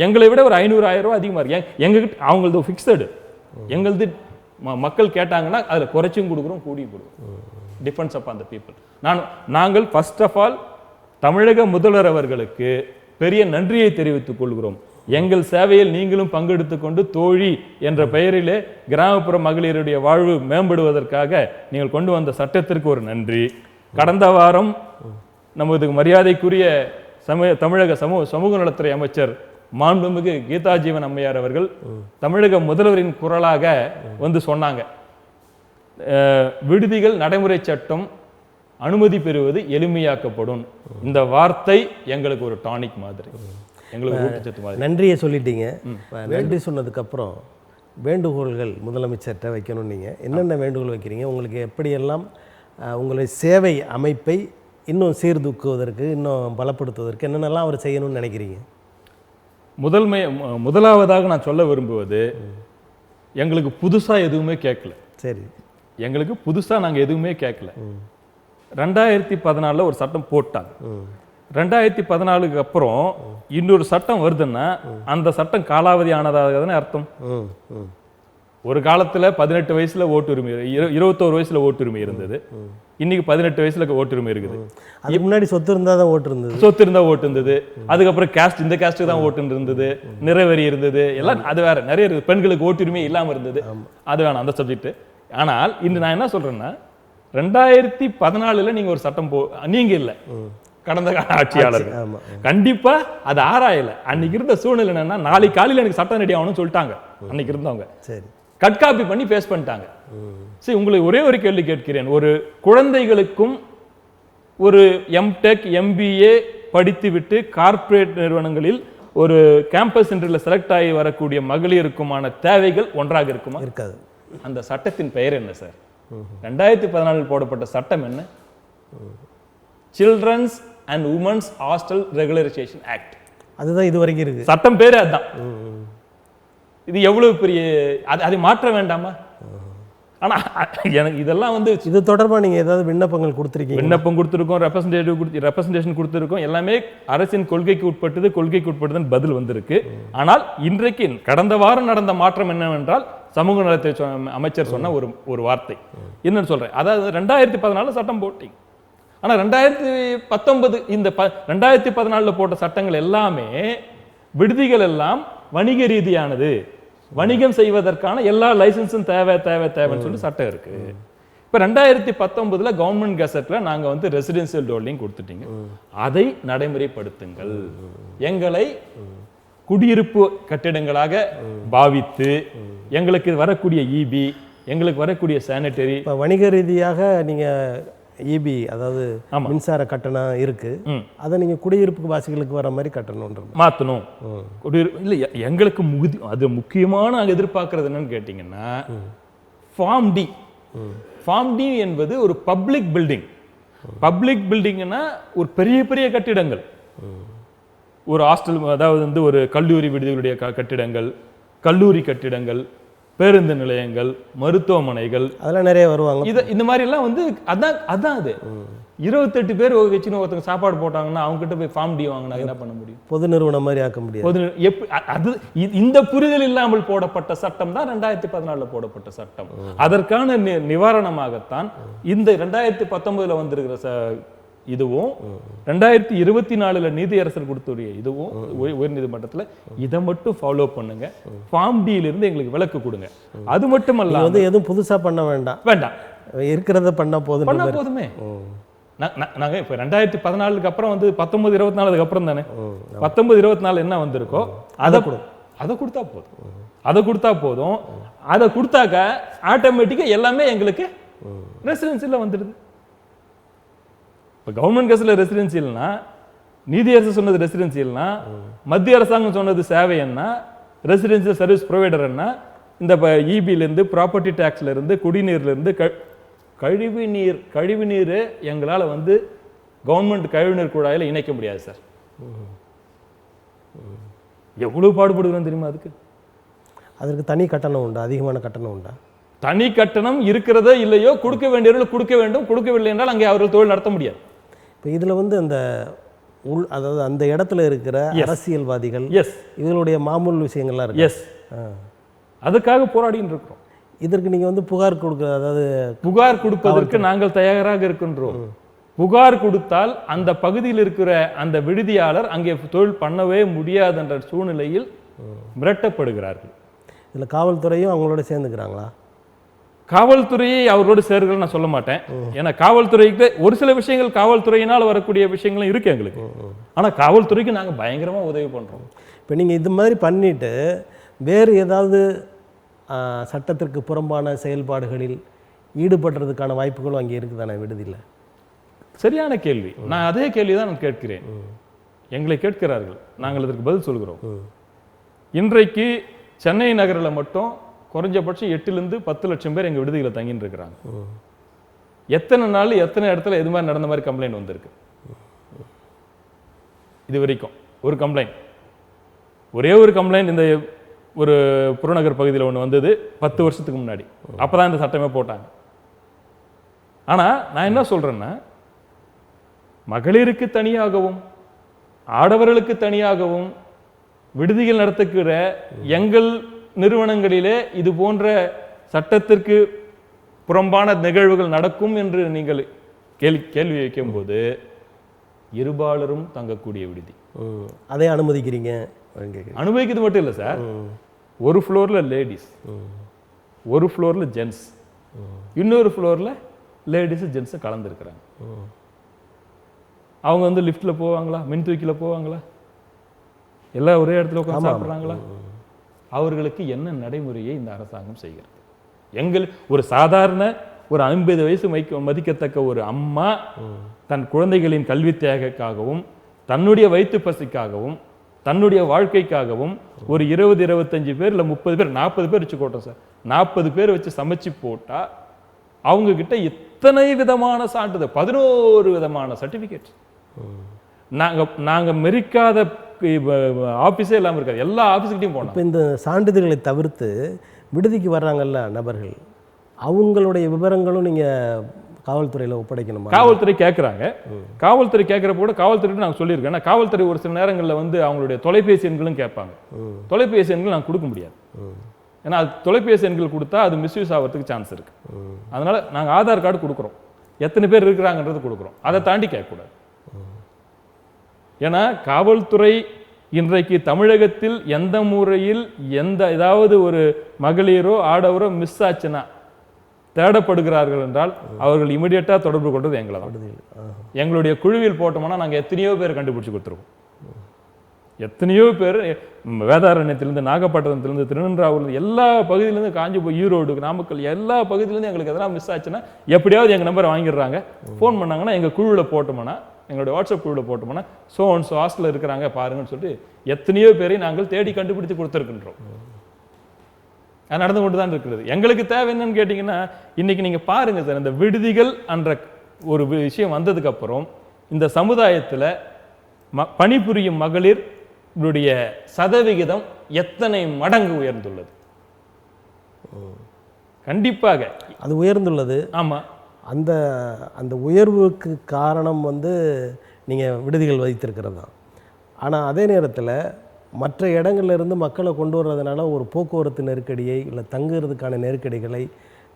எங்களை விட ஒரு 500-1000 ரூபாய் அதிகமா இருக்கு. எங்ககிட்ட அவங்களது ஃபிக்ஸடு. எங்களது மக்கள் கேட்டாங்கன்னா அதுல குறைச்சும் கொடுக்குறோம், கூடியும் கொடுக்குறோம். Depends upon the people. நாங்கள் ஃபர்ஸ்ட் ஆஃப் ஆல் தமிழக முதல்வர் அவர்களுக்கு பெரிய நன்றியை தெரிவித்துக் கொள்கிறோம். எங்கள் சேவையில் நீங்களும் பங்கெடுத்துக் கொண்டு தோழி என்ற பெயரிலே கிராமப்புற மகளிருடைய வாழ்வு மேம்படுவதற்காக நீங்கள் கொண்டு வந்த சட்டத்திற்கு ஒரு நன்றி. கடந்த வாரம் நமது மரியாதைக்குரிய தமிழக சமூக நலத்துறை அமைச்சர் மாண்புமிகு கீதா ஜீவன் அம்மையார் அவர்கள் தமிழக முதல்வரின் குரலாக சொன்னாங்க, விடுதிகள் நடைமுறை சட்டம் அனுமதி பெறுவது எளிமையாக்கப்படும். இந்த வார்த்தை எங்களுக்கு ஒரு டானிக் மாதிரி, எங்களுக்கு ஊட்டச்சத்து மாதிரி. நன்றியை சொல்லிட்டீங்க. நன்றி சொன்னதுக்கு அப்புறம் வேண்டுகோள்கள் முதலமைச்சர்கிட்ட வைக்கணும். நீங்கள் என்னென்ன வேண்டுகோள் வைக்கிறீங்க? உங்களுக்கு எப்படியெல்லாம் உங்களுடைய சேவை அமைப்பை இன்னும் சீர்தூக்குவதற்கு, இன்னும் பலப்படுத்துவதற்கு என்னென்னலாம் அவர் செய்யணும்னு நினைக்கிறீங்க? முதலாவதாக நான் சொல்ல விரும்புவது, எங்களுக்கு புதுசாக எதுவுமே கேட்கல. சரி, எங்களுக்கு புதுசா நாங்க எதுவுமே கேட்கல. 2014 ஒரு சட்டம் போட்டாங்க. 2014க்கு அப்புறம் இன்னொரு சட்டம் வருதுன்னா அந்த சட்டம் காலாவதி ஆனதாக தானே அர்த்தம். ஒரு காலத்துல 18 வயசுல ஓட்டுரிமை, 21 வயசுல ஓட்டுரிமை இருந்தது. இன்னைக்கு 18 வயசுல ஓட்டுரிமை இருக்குது. அதுக்கு முன்னாடி சொத்து இருந்தா தான் ஓட்டு இருந்தது. சொத்து இருந்தா ஓட்டு இருந்தது. அதுக்கப்புறம் கேஸ்ட், இந்த கேஸ்ட்டுக்கு தான் ஓட்டு இருந்தது. நிறைவரி இருந்தது. எல்லாம் அது வேற நிறைய இருக்குது. பெண்களுக்கு ஓட்டுரிமை இல்லாம இருந்தது. அது வேணாம் அந்த சப்ஜெக்ட். ஆனால் இன்று நான் என்ன சொல்றேன்னா 2014 நீங்க ஒரு சட்டம் நீங்க இல்ல, கடந்த கால ஆட்சியாளர் கண்டிப்பா அது ஆராயல. அன்னைக்கு இருந்த சூழ்நிலை என்னன்னா, நாளைக்கு காலையில் எனக்கு சட்டம் ரெடி ஆகணும்னு சொல்லிட்டாங்க. அன்னைக்கு இருந்தவங்க சரி கட் காப்பி பண்ணி பேஸ் பண்ணிட்டாங்க. சரி, உங்களுக்கு ஒரே ஒரு கேள்வி கேட்கிறேன். ஒரு குழந்தைகளுக்கும் ஒரு எம்டெக் எம்பிஏ படித்து விட்டு கார்ப்பரேட் நிறுவனங்களில் ஒரு கேம்பஸ் சென்டரில் செலக்ட் ஆகி வரக்கூடிய மகளிருக்குமான தேவைகள் ஒன்றாக இருக்குமா? இருக்காது. அந்த சட்டத்தின் பெயர் என்ன சார்? 2014 போடப்பட்ட சட்டம் என்ன? Children's and women's hostel regularisation act. அதுதான் இது வரைக்கும் இருக்கு. சட்டம் பேரு அதுதான். இது எவ்வளவு பெரிய, அதை மாற்ற வேண்டாமா? ஆனா எனக்கு இதெல்லாம் வந்து இது தொடர்பா நீங்க ஏதாவது விண்ணப்பங்கள் கொடுத்திருக்கீங்க? விண்ணப்பம் கொடுத்திருக்கோம், ரெப்ரசன்டேஷன் கொடுத்திருக்கோம். எல்லாமே அரசின் கொள்கைக்கு உட்பட்டதுன்னு பதில் வந்திருக்கு. ஆனால் இன்றைக்கு கடந்த வாரம் நடந்த மாற்றம் என்னவென்றால், சமூக நலத்துறை அமைச்சர் சொன்ன ஒரு வார்த்தை என்னன்னு சொல்றேன். அதாவது 2014 சட்டம் போட்டீங்க. ஆனா 2019 இந்த 2014 போட்ட சட்டங்கள் எல்லாமே விடுதிகள் எல்லாம் வணிக ரீதியானது, வணிகம் செய்வதற்கான எல்லா லைசன்ஸும் தேவைன்னு சொல்லி சட்டம் இருக்கு. இப்ப 2019 கவர்மெண்ட் கெசட்ல நாங்க வந்து ரெசிடென்சியல் டோல்லிங் கொடுத்துட்டீங்க. அதை நடைமுறைப்படுத்துங்கள். எங்களை குடியிருப்பு கட்டிடங்களாக பாவித்து எங்களுக்கு வரக்கூடிய இபி, எங்களுக்கு வரக்கூடிய சானிட்டரி, வணிக ரீதியாக நீங்க இபி அதாவது மின்சார கட்டணம் இருக்கு, அதை நீங்க குடியிருப்பு வாசிகளுக்கு வர மாதிரி கட்டணம் மாத்தணும். இல்ல எங்களுக்கு அது முக்கியமான நாங்க எதிர்பார்க்கறது என்னன்னு கேட்டீங்கன்னா, ஃபார்ம் டி. ஃபார்ம் டி என்பது ஒரு பப்ளிக் பில்டிங். பப்ளிக் பில்டிங்னா ஒரு பெரிய பெரிய கட்டிடங்கள், ஒரு ஹாஸ்டல், அதாவது வந்து ஒரு கல்லூரி விடுதிகளுடைய கட்டிடங்கள், கல்லூரி கட்டிடங்கள், பேருந்து நிலையங்கள், மருத்துவமனைகள், அதெல்லாம் நிறைய வருவாங்க. இந்த மாதிரி எல்லாம் வந்து அதான் அது 28 பேர் வச்சுன்னு ஒருத்தங்க சாப்பாடு போட்டாங்கன்னா அவங்க கிட்ட போய் ஃபார்ம் டி வாங்கினா என்ன பண்ண முடியும்? பொது நிறுவனம் மாதிரி ஆக்க முடியும். இந்த புரிதல் இல்லாமல் போடப்பட்ட சட்டம் தான் 2014 போடப்பட்ட சட்டம். அதற்கான நிவாரணமாகத்தான் இந்த 2019 வந்திருக்கிற இதுவும் 2024 நீதியரசர் கொடுத்துடைய இதுவும் உயர் நீதிமன்றத்தில் இதை மட்டும் ஃபாலோ பண்ணுங்க. ஃபார்ம் டில இருந்து எங்களுக்கு விலக்கு கொடுங்க. அது மட்டுமல்ல, வந்து எதுவும் புதுசா பண்ண வேண்டாம், இருக்கிறத போதுமே. நாங்க இப்ப 2014 அப்புறம் வந்து 19-24 அப்புறம் தானே, 19-24 என்ன வந்திருக்கோ அதை கொடுத்தா போதும். அதை கொடுத்தாக்க ஆட்டோமேட்டிக்கா எல்லாமே எங்களுக்கு ரெசிடென்சியல்ல வந்துடுது. இப்போ கவர்மெண்ட் கேஸில் ரெசிடென்சியல்னா, நீதியரசர் சொன்னது ரெசிடென்சியல்னா, மத்திய அரசாங்கம் சொன்னது சேவைன்னா, ரெசிடென்சியல் சர்வீஸ் ப்ரொவைடர் என்ன, இந்த இபியிலேருந்து, ப்ராப்பர்ட்டி டேக்ஸ்லேருந்து, குடிநீர்லேருந்து, கழிவுநீர் எங்களால் வந்து கவர்மெண்ட் கழிவுநீர் குழாயில் இணைக்க முடியாது சார். எவ்வளோ பாடுபடுகிறோம் தெரியுமா? அதற்கு தனி கட்டணம் உண்டா? அதிகமான கட்டணம் உண்டா? தனி கட்டணம் இருக்கிறதோ இல்லையோ, கொடுக்க வேண்டியவர்கள் கொடுக்க வேண்டும். கொடுக்கவில்லை என்றால் அங்கே அவர்கள் தொழில் நடத்த முடியாது. இப்போ இதில் வந்து அந்த அதாவது அந்த இடத்துல இருக்கிற அரசியல்வாதிகள் இதனுடைய மாமூல் விஷயங்கள்லாம் இருக்கு. அதுக்காக போராடின்னு இருக்கிறோம். இதற்கு நீங்கள் வந்து புகார் புகார் கொடுப்பதற்கு நாங்கள் தயாராக இருக்கின்றோம். புகார் கொடுத்தால் அந்த பகுதியில் இருக்கிற அந்த விடுதியாளர் அங்கே தொழில் பண்ணவே முடியாது என்ற சூழ்நிலையில் மிரட்டப்படுகிறார்கள். இதில் காவல்துறையும் அவங்களோட சேர்ந்துக்கிறாங்களா? காவல்துறையை அவரோடு சேர்களை நான் சொல்ல மாட்டேன். ஏன்னா காவல்துறைக்கு ஒரு சில விஷயங்கள் காவல்துறையினால் வரக்கூடிய விஷயங்களும் இருக்கு எங்களுக்கு. ஆனால் காவல்துறைக்கு நாங்கள் பயங்கரமாக உதவி பண்ணுறோம். இப்போ நீங்கள் இது மாதிரி பண்ணிட்டு வேறு ஏதாவது சட்டத்திற்கு புறம்பான செயல்பாடுகளில் ஈடுபடுறதுக்கான வாய்ப்புகளும் அங்கே இருக்குதானே விடுதியில்? சரியான கேள்வி. நான் அதே கேள்வி தான் நான் கேட்கிறேன். எங்களை கேட்கிறார்கள், நாங்கள் அதற்கு பதில் சொல்கிறோம். இன்றைக்கு சென்னை நகரில் மட்டும் குறைஞ்சபட்சம் 8-10 லட்சம் பேர் எங்கள் விடுதியில் தங்கின்னு இருக்கிறாங்க. எத்தனை நாள் எத்தனை இடத்துல இது மாதிரி நடந்த மாதிரி கம்ப்ளைண்ட் வந்திருக்கு இது வரைக்கும்? ஒரு கம்ப்ளைண்ட், ஒரே ஒரு கம்ப்ளைண்ட் இந்த ஒரு புறநகர் பகுதியில் ஒன்று வந்தது 10 வருஷத்துக்கு முன்னாடி. அப்போ தான் இந்த சட்டமே போட்டாங்க. ஆனா நான் என்ன சொல்றேன்னா, மகளிருக்கு தனியாகவும் ஆடவர்களுக்கு தனியாகவும் விடுதிகள் நடத்துகிற எங்கள் நிறுவனங்களிலே இது போன்ற சட்டத்திற்கு புறம்பான நிகழ்வுகள் நடக்கும் என்று நீங்கள் கேள்வி வைக்கும் போது இருபாலரும் தங்கக்கூடிய விடுதி அதை அனுமதிக்கிறீங்க? அனுமதிக்கிறது மட்டும் இல்லை சார், ஒரு ஃப்ளோர்ல லேடிஸ், ஒரு ஃப்ளோர்ல ஜென்ட்ஸ், இன்னொரு ஃப்ளோர்ல லேடிஸ் ஜென்ட்ஸ் கலந்துருக்கிறாங்க. அவங்க வந்து லிஃப்ட்ல போவாங்களா, மின் தூக்கில போவாங்களா, எல்லாம் ஒரே இடத்துல உட்காந்து சாப்பிட்றாங்களா? அவர்களுக்கு என்ன நடைமுறையை இந்த அரசாங்கம் செய்கிறது? எங்கள் ஒரு சாதாரண ஒரு 50 வயசு மதிக்கத்தக்க ஒரு அம்மா தன் குழந்தைகளின் கல்வி தேவைக்காகவும் தன்னுடைய வயிற்று பசிக்காகவும் தன்னுடைய வாழ்க்கைக்காகவும் ஒரு 20-25 பேர் இல்லை 30 பேர் 40 பேர் வச்சுக்கோட்டோம் சார், 40 பேர் வச்சு சமைச்சு போட்டா அவங்க கிட்ட இத்தனை விதமான சான்றிதழ், 11 விதமான சர்டிபிகேட். நாங்க மெரிக்காத ஆபீஸே இல்லாமல் இருக்காது, எல்லா ஆபீஸ்கிட்டையும் போனோம். இப்போ இந்த சான்றிதழ்களை தவிர்த்து விடுதிக்கு வர்றாங்கல்ல நபர்கள், அவங்களுடைய விவரங்களும் நீங்க காவல்துறையில் ஒப்படைக்கணுமா? காவல்துறை கேட்குறாங்க. காவல்துறை கேட்குறப்ப கூட காவல்துறைக்கு நாங்கள் சொல்லியிருக்கேன். ஏன்னா காவல்துறை ஒரு சில நேரங்களில் வந்து அவங்களுடைய தொலைபேசி எண்களும் கேட்பாங்க. தொலைபேசி எண்கள் நாங்கள் கொடுக்க முடியாது. ஏன்னா அது தொலைபேசி எண்கள் கொடுத்தா அது மிஸ்யூஸ் ஆகிறதுக்கு சான்ஸ் இருக்கு. அதனால நாங்கள் ஆதார் கார்டு கொடுக்குறோம், எத்தனை பேர் இருக்கிறாங்கன்றது கொடுக்குறோம், அதை தாண்டி கேட்கக்கூடாது. ஏன்னா காவல்துறை இன்றைக்கு தமிழகத்தில் எந்த முறையில் ஏதாவது ஒரு மகளிரோ ஆடவரோ மிஸ் ஆச்சுன்னா தேடப்படுகிறார்கள் என்றால் அவர்கள் இமிடியேட்டா தொடர்பு கொண்டது எங்களை தான். எங்களுடைய குழுவில் போட்டோம்னா நாங்கள் எத்தனையோ பேர் கண்டுபிடிச்சு கொடுத்துருவோம். எத்தனையோ பேர் வேதாரண்யத்திலிருந்து, நாகப்பட்டினத்திலிருந்து, திருநெல்வேலியிலிருந்து, எல்லா பகுதியிலேருந்து, காஞ்சிபுரம், ஈரோடு, நாமக்கல், எல்லா பகுதியிலேருந்து எங்களுக்கு எதனா மிஸ் ஆச்சுன்னா எப்படியாவது எங்கள் நம்பரை வாங்கிடுறாங்க. ஃபோன் பண்ணாங்கன்னா எங்கள் குழுவில் போட்டோம்னா, எங்களுடைய வாட்ஸ்அப் குழுவில் போட்டோம்னா ஸோ ஹாஸ்டலில் இருக்கிறாங்க பாருங்கன்னு சொல்லிட்டு எத்தனையோ பேரை நாங்கள் தேடி கண்டுபிடித்து கொடுத்துருக்கின்றோம். அது நடந்து கொண்டு தான் இருக்கிறது. எங்களுக்கு தேவை என்னன்னு கேட்டிங்கன்னா, இன்னைக்கு நீங்கள் பாருங்க சார், இந்த விடுதிகள் என்ற ஒரு விஷயம் வந்ததுக்கு அப்புறம் இந்த சமுதாயத்தில் பணிபுரியும் மகளிருடைய சதவிகிதம் எத்தனை மடங்கு உயர்ந்துள்ளது? கண்டிப்பாக அது உயர்ந்துள்ளது. ஆமா, அந்த அந்த உயர்வுக்கு காரணம் வந்து நீங்கள் விடுதிகள் வைத்திருக்கிறது தான். ஆனால் அதே நேரத்தில் மற்ற இடங்கள்ல இருந்து மக்களை கொண்டு வர்றதுனால ஒரு போக்குவரத்து நெருக்கடியை இல்லை தங்குறதுக்கான நெருக்கடிகளை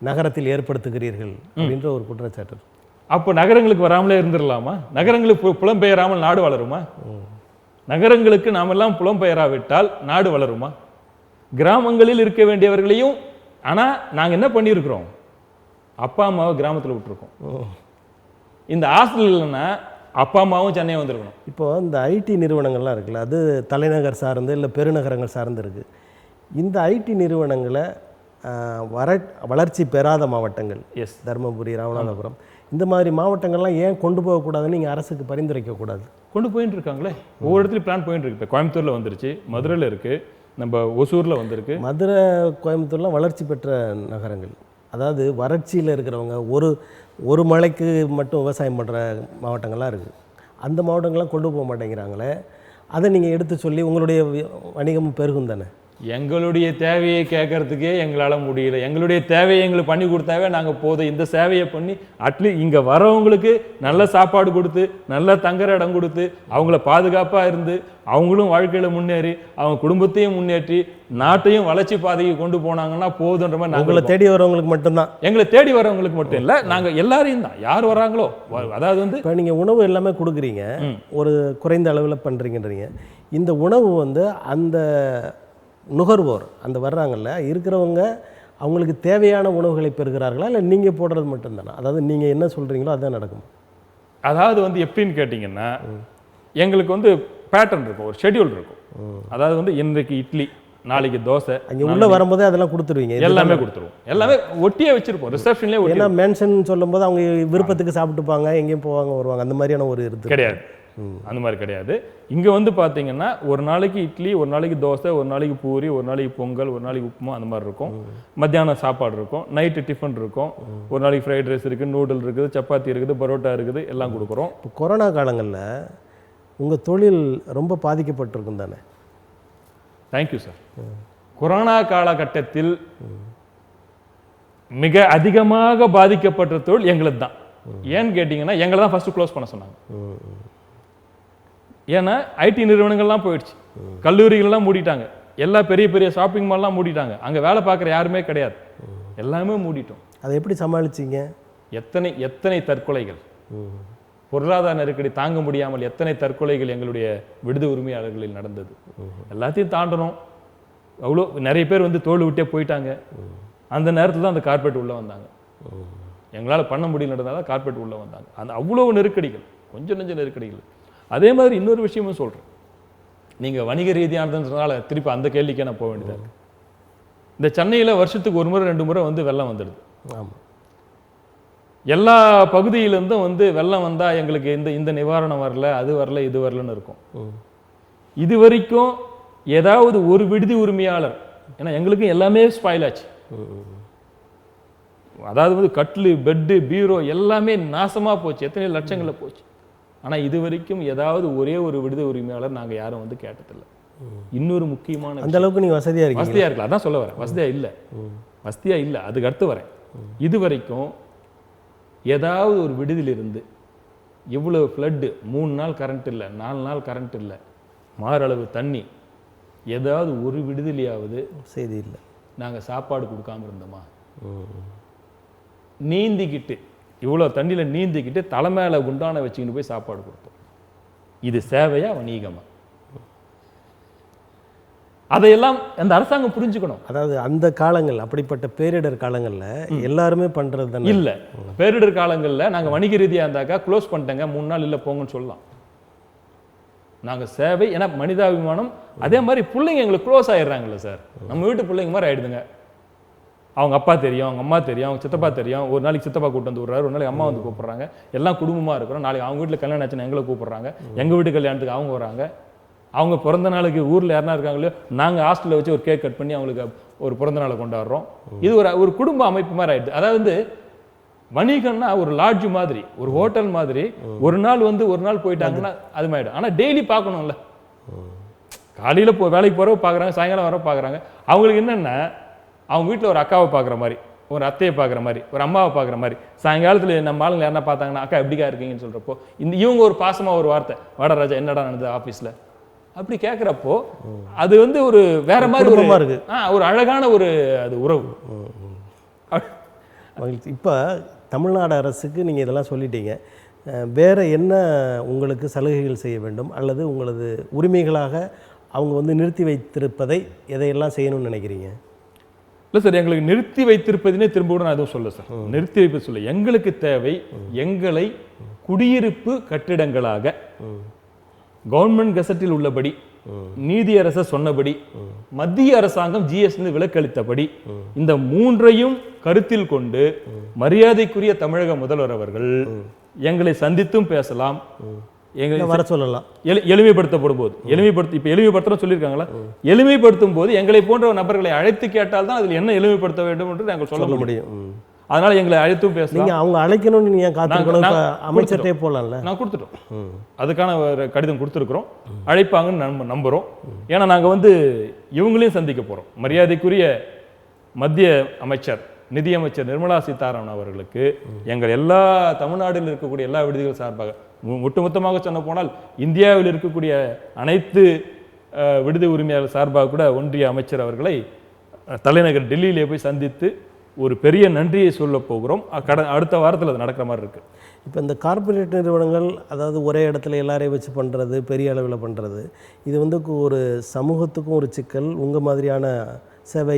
நகரத்தில் ஏற்படுத்துகிறீர்கள் அப்படின்ற ஒரு குற்றச்சாட்டு. அப்போ நகரங்களுக்கு வராமலே இருந்துடலாமா? நகரங்களுக்கு புலம்பெயராமல் நாடு வளருமா? நகரங்களுக்கு நாமெல்லாம் புலம்பெயராவிட்டால் நாடு வளருமா? கிராமங்களில் இருக்க வேண்டியவர்களையும், ஆனால் நாங்கள் என்ன பண்ணியிருக்கிறோம், அப்பா அம்மாவை கிராமத்தில் விட்டுருக்கோம். இந்த ஹாஸ்டல் இல்லைன்னா அப்பா அம்மாவும் சென்னை வந்திருக்கணும். இப்போ இந்த ஐடி நிறுவனங்கள்லாம் இருக்குல்ல, அது தலைநகர் சார்ந்து இல்லை பெருநகரங்கள் சார்ந்து இருக்குது. இந்த ஐடி நிறுவனங்களை வளர்ச்சி பெறாத மாவட்டங்கள், தருமபுரி, ராமநாதபுரம், இந்த மாதிரி மாவட்டங்கள்லாம் ஏன் கொண்டு போகக்கூடாதுன்னு நீங்கள் அரசுக்கு பரிந்துரைக்கக்கூடாது? கொண்டு போயிட்டு இருக்காங்களே, ஒவ்வொரு இடத்துலையும் பிளான் போயிட்டு இருக்கு. இப்போ கோயம்புத்தூரில் வந்துருச்சு, மதுரையில் இருக்குது, நம்ம ஒசூரில் வந்திருக்கு. மதுரை, கோயம்புத்தூர்லாம் வளர்ச்சி பெற்ற நகரங்கள். அதாவது வறட்சியில் இருக்கிறவங்க ஒரு மழைக்கு மட்டும் விவசாயம் பண்ணுற மாவட்டங்கள்லாம் இருக்குது. அந்த மாவட்டங்கள்லாம் கொண்டு போக மாட்டேங்கிறாங்களே, அதை நீங்கள் எடுத்து சொல்லி உங்களுடைய வணிகமும் பெருகும் தானே? எங்களுடைய தேவையை கேட்கறதுக்கே எங்களால் முடியல. எங்களுடைய தேவையை எங்களுக்கு பண்ணி கொடுத்தாவே நாங்கள் போதும். இந்த சேவையை பண்ணி அட்லீஸ்ட் இங்கே வரவங்களுக்கு நல்ல சாப்பாடு கொடுத்து, நல்ல தங்குற இடம் கொடுத்து, அவங்கள பாதுகாப்பாக இருந்து அவங்களும் வாழ்க்கையில் முன்னேறி அவங்க குடும்பத்தையும் முன்னேற்றி நாட்டையும் வளர்ச்சி பாதைக்கு கொண்டு போனாங்கன்னா போதுன்ற மாதிரி. உங்களை தேடி வரவங்களுக்கு மட்டும்தான், எங்களை தேடி வரவங்களுக்கு மட்டும் இல்லை, நாங்கள் எல்லாரையும் தான், யார் வராங்களோ. அதாவது வந்து இப்போ நீங்கள் உணவு எல்லாமே கொடுக்குறீங்க, ஒரு குறைந்த அளவில் பண்ணுறீங்கன்றீங்க. இந்த உணவு வந்து அந்த நுகர்வோர் அந்த வர்றாங்கல்ல இருக்கிறவங்க அவங்களுக்கு தேவையான உணவுகளை பெறுகிறார்களா, இல்லை நீங்கள் போடுறது மட்டும்தானா? அதாவது நீங்கள் என்ன சொல்கிறீங்களோ அதுதான் நடக்கும். அதாவது வந்து எப்படின்னு கேட்டிங்கன்னா, எங்களுக்கு வந்து பேட்டர்ன் இருக்கும், ஒரு ஷெட்யூல் இருக்கும். அதாவது வந்து இன்றைக்கு இட்லி, நாளைக்கு தோசை. அங்கே உள்ளே வரும்போதே அதெல்லாம் கொடுத்துருவீங்க? எல்லாமே கொடுத்துருவோம், எல்லாமே ஒட்டியே வச்சிருப்போம் ரிசப்ஷன்லேயே. ஏன்னா மென்ஷன் சொல்லும்போது அவங்க விருப்பத்துக்கு சாப்பிட்டுப்பாங்க, எங்கேயும் போவாங்க வருவாங்க, அந்த மாதிரியான ஒரு இது கிடையாது. அந்த மாதிரி கிடையாது. இங்கே வந்து பார்த்தீங்கன்னா ஒரு நாளைக்கு இட்லி, ஒரு நாளைக்கு தோசை, ஒரு நாளைக்கு பூரி, ஒரு நாளைக்கு பொங்கல், ஒரு நாளைக்கு உப்புமா, அந்த மாதிரி இருக்கும். மத்தியானம் சாப்பாடு இருக்கும், நைட்டு டிஃபன் இருக்கும், ஒரு நாளைக்கு ஃப்ரைட் ரைஸ் இருக்குது, நூடுல் இருக்குது, சப்பாத்தி இருக்குது, பரோட்டா இருக்குது, எல்லாம் கொடுக்குறோம். இப்போ கொரோனா காலங்களில் உங்கள் தொழில் ரொம்ப பாதிக்கப்பட்டிருக்கும் தானே? Thank you sir. கொரோனா காலகட்டத்தில் மிக அதிகமாக பாதிக்கப்பட்ட தொழில் எங்களுக்கு தான். ஏன்னு கேட்டிங்கன்னா எங்களை தான் ஃபர்ஸ்ட் க்ளோஸ் பண்ண சொன்னாங்க. ஏன்னா ஐடி நிறுவனங்கள்லாம் போயிடுச்சு, கல்லூரிகள்லாம் மூடிட்டாங்க, எல்லா பெரிய பெரிய ஷாப்பிங் மால்லாம் மூடிட்டாங்க, அங்கே வேலை பார்க்குற யாருமே கிடையாது, எல்லாமே மூடிட்டோம். அதை எப்படி சமாளிச்சிங்க? எத்தனை எத்தனை தற்கொலைகள், பொருளாதார நெருக்கடி தாங்க முடியாமல் எத்தனை தற்கொலைகள் எங்களுடைய விடுதி உரிமையாளர்களில் நடந்தது. எல்லாத்தையும் தாண்டணும். அவ்வளோ நிறைய பேர் வந்து தோல் விட்டே போயிட்டாங்க. அந்த நேரத்தில் தான் அந்த கார்பரேட் உள்ளே வந்தாங்க. எங்களால் பண்ண முடியலன்றதால கார்பரேட் உள்ளே வந்தாங்க. அந்த அவ்வளோ நெருக்கடிகள், கொஞ்சம் நெஞ்ச நெருக்கடிகள். அதே மாதிரி இன்னொரு விஷயமும் சொல்கிறேன். நீங்கள் வணிக ரீதியானதுன்றதுனால திருப்பி அந்த கேள்விக்கே நான் போக வேண்டியதாக இருக்குது. இந்த சென்னையில் வருஷத்துக்கு ஒரு முறை 2 முறை வந்து வெள்ளம் வந்துடுது. ஆமாம். எல்லா பகுதியிலேருந்தும் வந்து வெள்ளம் வந்தால் எங்களுக்கு இந்த நிவாரணம் வரல, அது வரல, இது வரலன்னு இருக்கும். இது வரைக்கும் ஏதாவது ஒரு விடுதி உரிமையாளர், ஏன்னா எங்களுக்கும் எல்லாமே ஸ்பாயில் ஆச்சு, அதாவது வந்து கட்லு, பெட்டு, பீரோ எல்லாமே நாசமாக போச்சு, எத்தனை லட்சங்களில் போச்சு. ஆனால் இது வரைக்கும் ஏதாவது ஒரே ஒரு விடுதி உரிமையாளர் நாங்கள் யாரும் வந்து கேட்டதில்லை. இன்னொரு முக்கியமான, அந்த அளவுக்கு நீங்கள் வசதியாக இருக்கீங்க. வசதியாக இருக்கலாம், அதான் சொல்ல வரேன். வசதியாக இல்லை, அதுக்கு அடுத்து வரேன். இது வரைக்கும் ஏதாவது ஒரு விடுதியிலிருந்து இவ்வளவு ஃப்ளட்டு, 3 நாள் கரண்ட் இல்லை, 4 நாள் கரண்ட் இல்லை, மாரளவு தண்ணி, ஏதாவது ஒரு விடுதலையாவது செய்தி இல்லை. நாங்கள் சாப்பாடு கொடுக்காம இருந்தோமா? நீந்திக்கிட்டு, இவ்வளோ தண்ணியில் நீந்திக்கிட்டு தலை மேலே குண்டான வச்சுக்கிட்டு போய் சாப்பாடு கொடுத்தோம். இது சேவையா, வணிகமா? அதையெல்லாம் அந்த அரசாங்கம் புரிஞ்சுக்கணும். அதாவது அந்த காலங்கள், அப்படிப்பட்ட பேரிடர் காலங்களில் எல்லாருமே பண்ணுறது தானே? இல்லை, பேரிடர் காலங்களில் நாங்கள் வணிக ரீதியாக இருந்தாக்கா க்ளோஸ் பண்ணிட்டேங்க, 3 நாள் இல்லை போங்கன்னு சொல்லலாம். நாங்கள் சேவை, ஏன்னா மனிதாபிமானம். அதே மாதிரி பிள்ளைங்க எங்களுக்கு க்ளோஸ் ஆயிடுறாங்கல்ல சார், நம்ம வீட்டு பிள்ளைங்க மாதிரி ஆயிடுதுங்க. அவங்க அப்பா தெரியும், அவங்க அம்மா தெரியும், அவங்க சித்தப்பா தெரியும். ஒரு நாளைக்கு சித்தப்பா கூப்பிட்டு வந்து விடுறாரு, ஒரு நாளைக்கு அம்மா வந்து கூப்பிட்றாங்க, எல்லாம் குடும்பமாக இருக்கிறோம். நாளைக்கு அவங்க வீட்டில் கல்யாணம் ஆச்சுன்னா எங்களை கூப்பிட்றாங்க, எங்கள் வீட்டு கல்யாணத்துக்கு அவங்க வராங்க. அவங்க பிறந்த நாளுக்கு ஊரில் யாருனா இருக்காங்களோ, நாங்கள் ஹாஸ்டலில் வச்சு ஒரு கேக் கட் பண்ணி அவங்களுக்கு ஒரு பிறந்த நாளை கொண்டாடுறோம். இது ஒரு குடும்ப அமைப்பு மாதிரி ஆயிடுது. அதாவது வணிகம்னா ஒரு லாட்ஜ் மாதிரி, ஒரு ஹோட்டல் மாதிரி. ஒரு நாள் வந்து ஒரு நாள் போயிட்டாங்கன்னா அது மாறிடும். ஆனால் டெய்லி பார்க்கணும்ல, காலையில் வேலைக்கு போகிறவ பார்க்குறாங்க, சாயங்காலம் வர பார்க்குறாங்க. அவங்களுக்கு என்னென்னா, அவங்க வீட்டில் ஒரு அக்காவை பார்க்குற மாதிரி, ஒரு அத்தையை பார்க்குற மாதிரி, ஒரு அம்மாவை பார்க்குற மாதிரி. சாயங்காலத்தில் நம்ம ஆளுங்க யாருன்னா பார்த்தாங்கன்னா, அக்கா எப்படிக்கா இருக்கீங்கன்னு சொல்கிறப்போ இவங்க ஒரு பாசமாக ஒரு வார்த்தை, வாடா ராஜா என்னடா நடந்தது ஆஃபீஸில் அப்படி கேட்குறப்போ அது வந்து ஒரு வேற மாதிரி இருக்கு. ஒரு அழகான ஒரு அது உறவு. இப்போ தமிழ்நாடு அரசுக்கு நீங்கள் இதெல்லாம் சொல்லிட்டீங்க, வேறு என்ன உங்களுக்கு சலுகைகள் செய்ய வேண்டும், அல்லது உங்களது உரிமைகளாக அவங்க வந்து நிறுத்தி வைத்திருப்பதை எதையெல்லாம் செய்யணும்னு நினைக்கிறீங்க? இல்லை சார், எங்களுக்கு நிறுத்தி வைத்திருப்பதுனே திரும்ப கூட நான் எதுவும் சொல்ல சார். நிறுத்தி வைப்பது சொல்ல, எங்களுக்கு தேவை எங்களை குடியிருப்பு கட்டிடங்களாக கவர்மெண்ட் கெசட்டில் உள்ளபடி, நீதியரசர் சொன்னபடி, மத்திய அரசாங்கம் ஜிஎஸ்டி விலக்களித்தபடி, இந்த 3ஐயும் கருத்தில் கொண்டு மரியாதைக்குரிய தமிழக முதல்வர் அவர்கள் எங்களை சந்தித்தும் பேசலாம், எங்களை வர சொல்லலாம். எளிமைப்படுத்தப்படும் போது, இப்ப எளிமைப்படுத்த சொல்லியிருக்காங்களா, எளிமைப்படுத்தும் போது எங்களை போன்ற நபர்களை அழைத்து கேட்டால் தான் அதில் என்ன எளிமைப்படுத்த வேண்டும் என்று நாங்கள் சொல்ல முடியும். அதனால எங்களை அழைத்தும் பேசலாம். அவங்க அழைக்கணும்னு நீங்க காத்துக்கணும். அமைச்சர்கிட்டே போகலாம்ல. நான் கொடுத்துட்டோம், அதுக்கான ஒரு கடிதம் கொடுத்துருக்குறோம், அழைப்பாங்கன்னு நம்புறோம். ஏன்னா நாங்கள் வந்து இவங்களையும் சந்திக்க போறோம். மரியாதைக்குரிய மத்திய அமைச்சர், நிதியமைச்சர் நிர்மலா சீதாராமன் அவர்களுக்கு எங்கள் எல்லா தமிழ்நாட்டில் இருக்கக்கூடிய எல்லா விடுதிகள் சார்பாக, ஒட்டுமொத்தமாக சொன்ன போனால் இந்தியாவில் இருக்கக்கூடிய அனைத்து விடுதி உரிமையாளர் சார்பாக கூட ஒன்றிய அமைச்சர் அவர்களை தலைநகர் டெல்லியிலே போய் சந்தித்து ஒரு பெரிய நன்றியை சொல்ல போகிறோம். அடுத்த வாரத்தில் அது நடக்கிற மாதிரி இருக்குது. இப்போ இந்த கார்ப்பரேட் நிறுவனங்கள், அதாவது ஒரே இடத்துல எல்லாரையும் வச்சு பண்ணுறது, பெரிய அளவில் பண்ணுறது, இது வந்து ஒரு சமூகத்துக்கும் ஒரு சிக்கல், உங்கள் மாதிரியான சேவை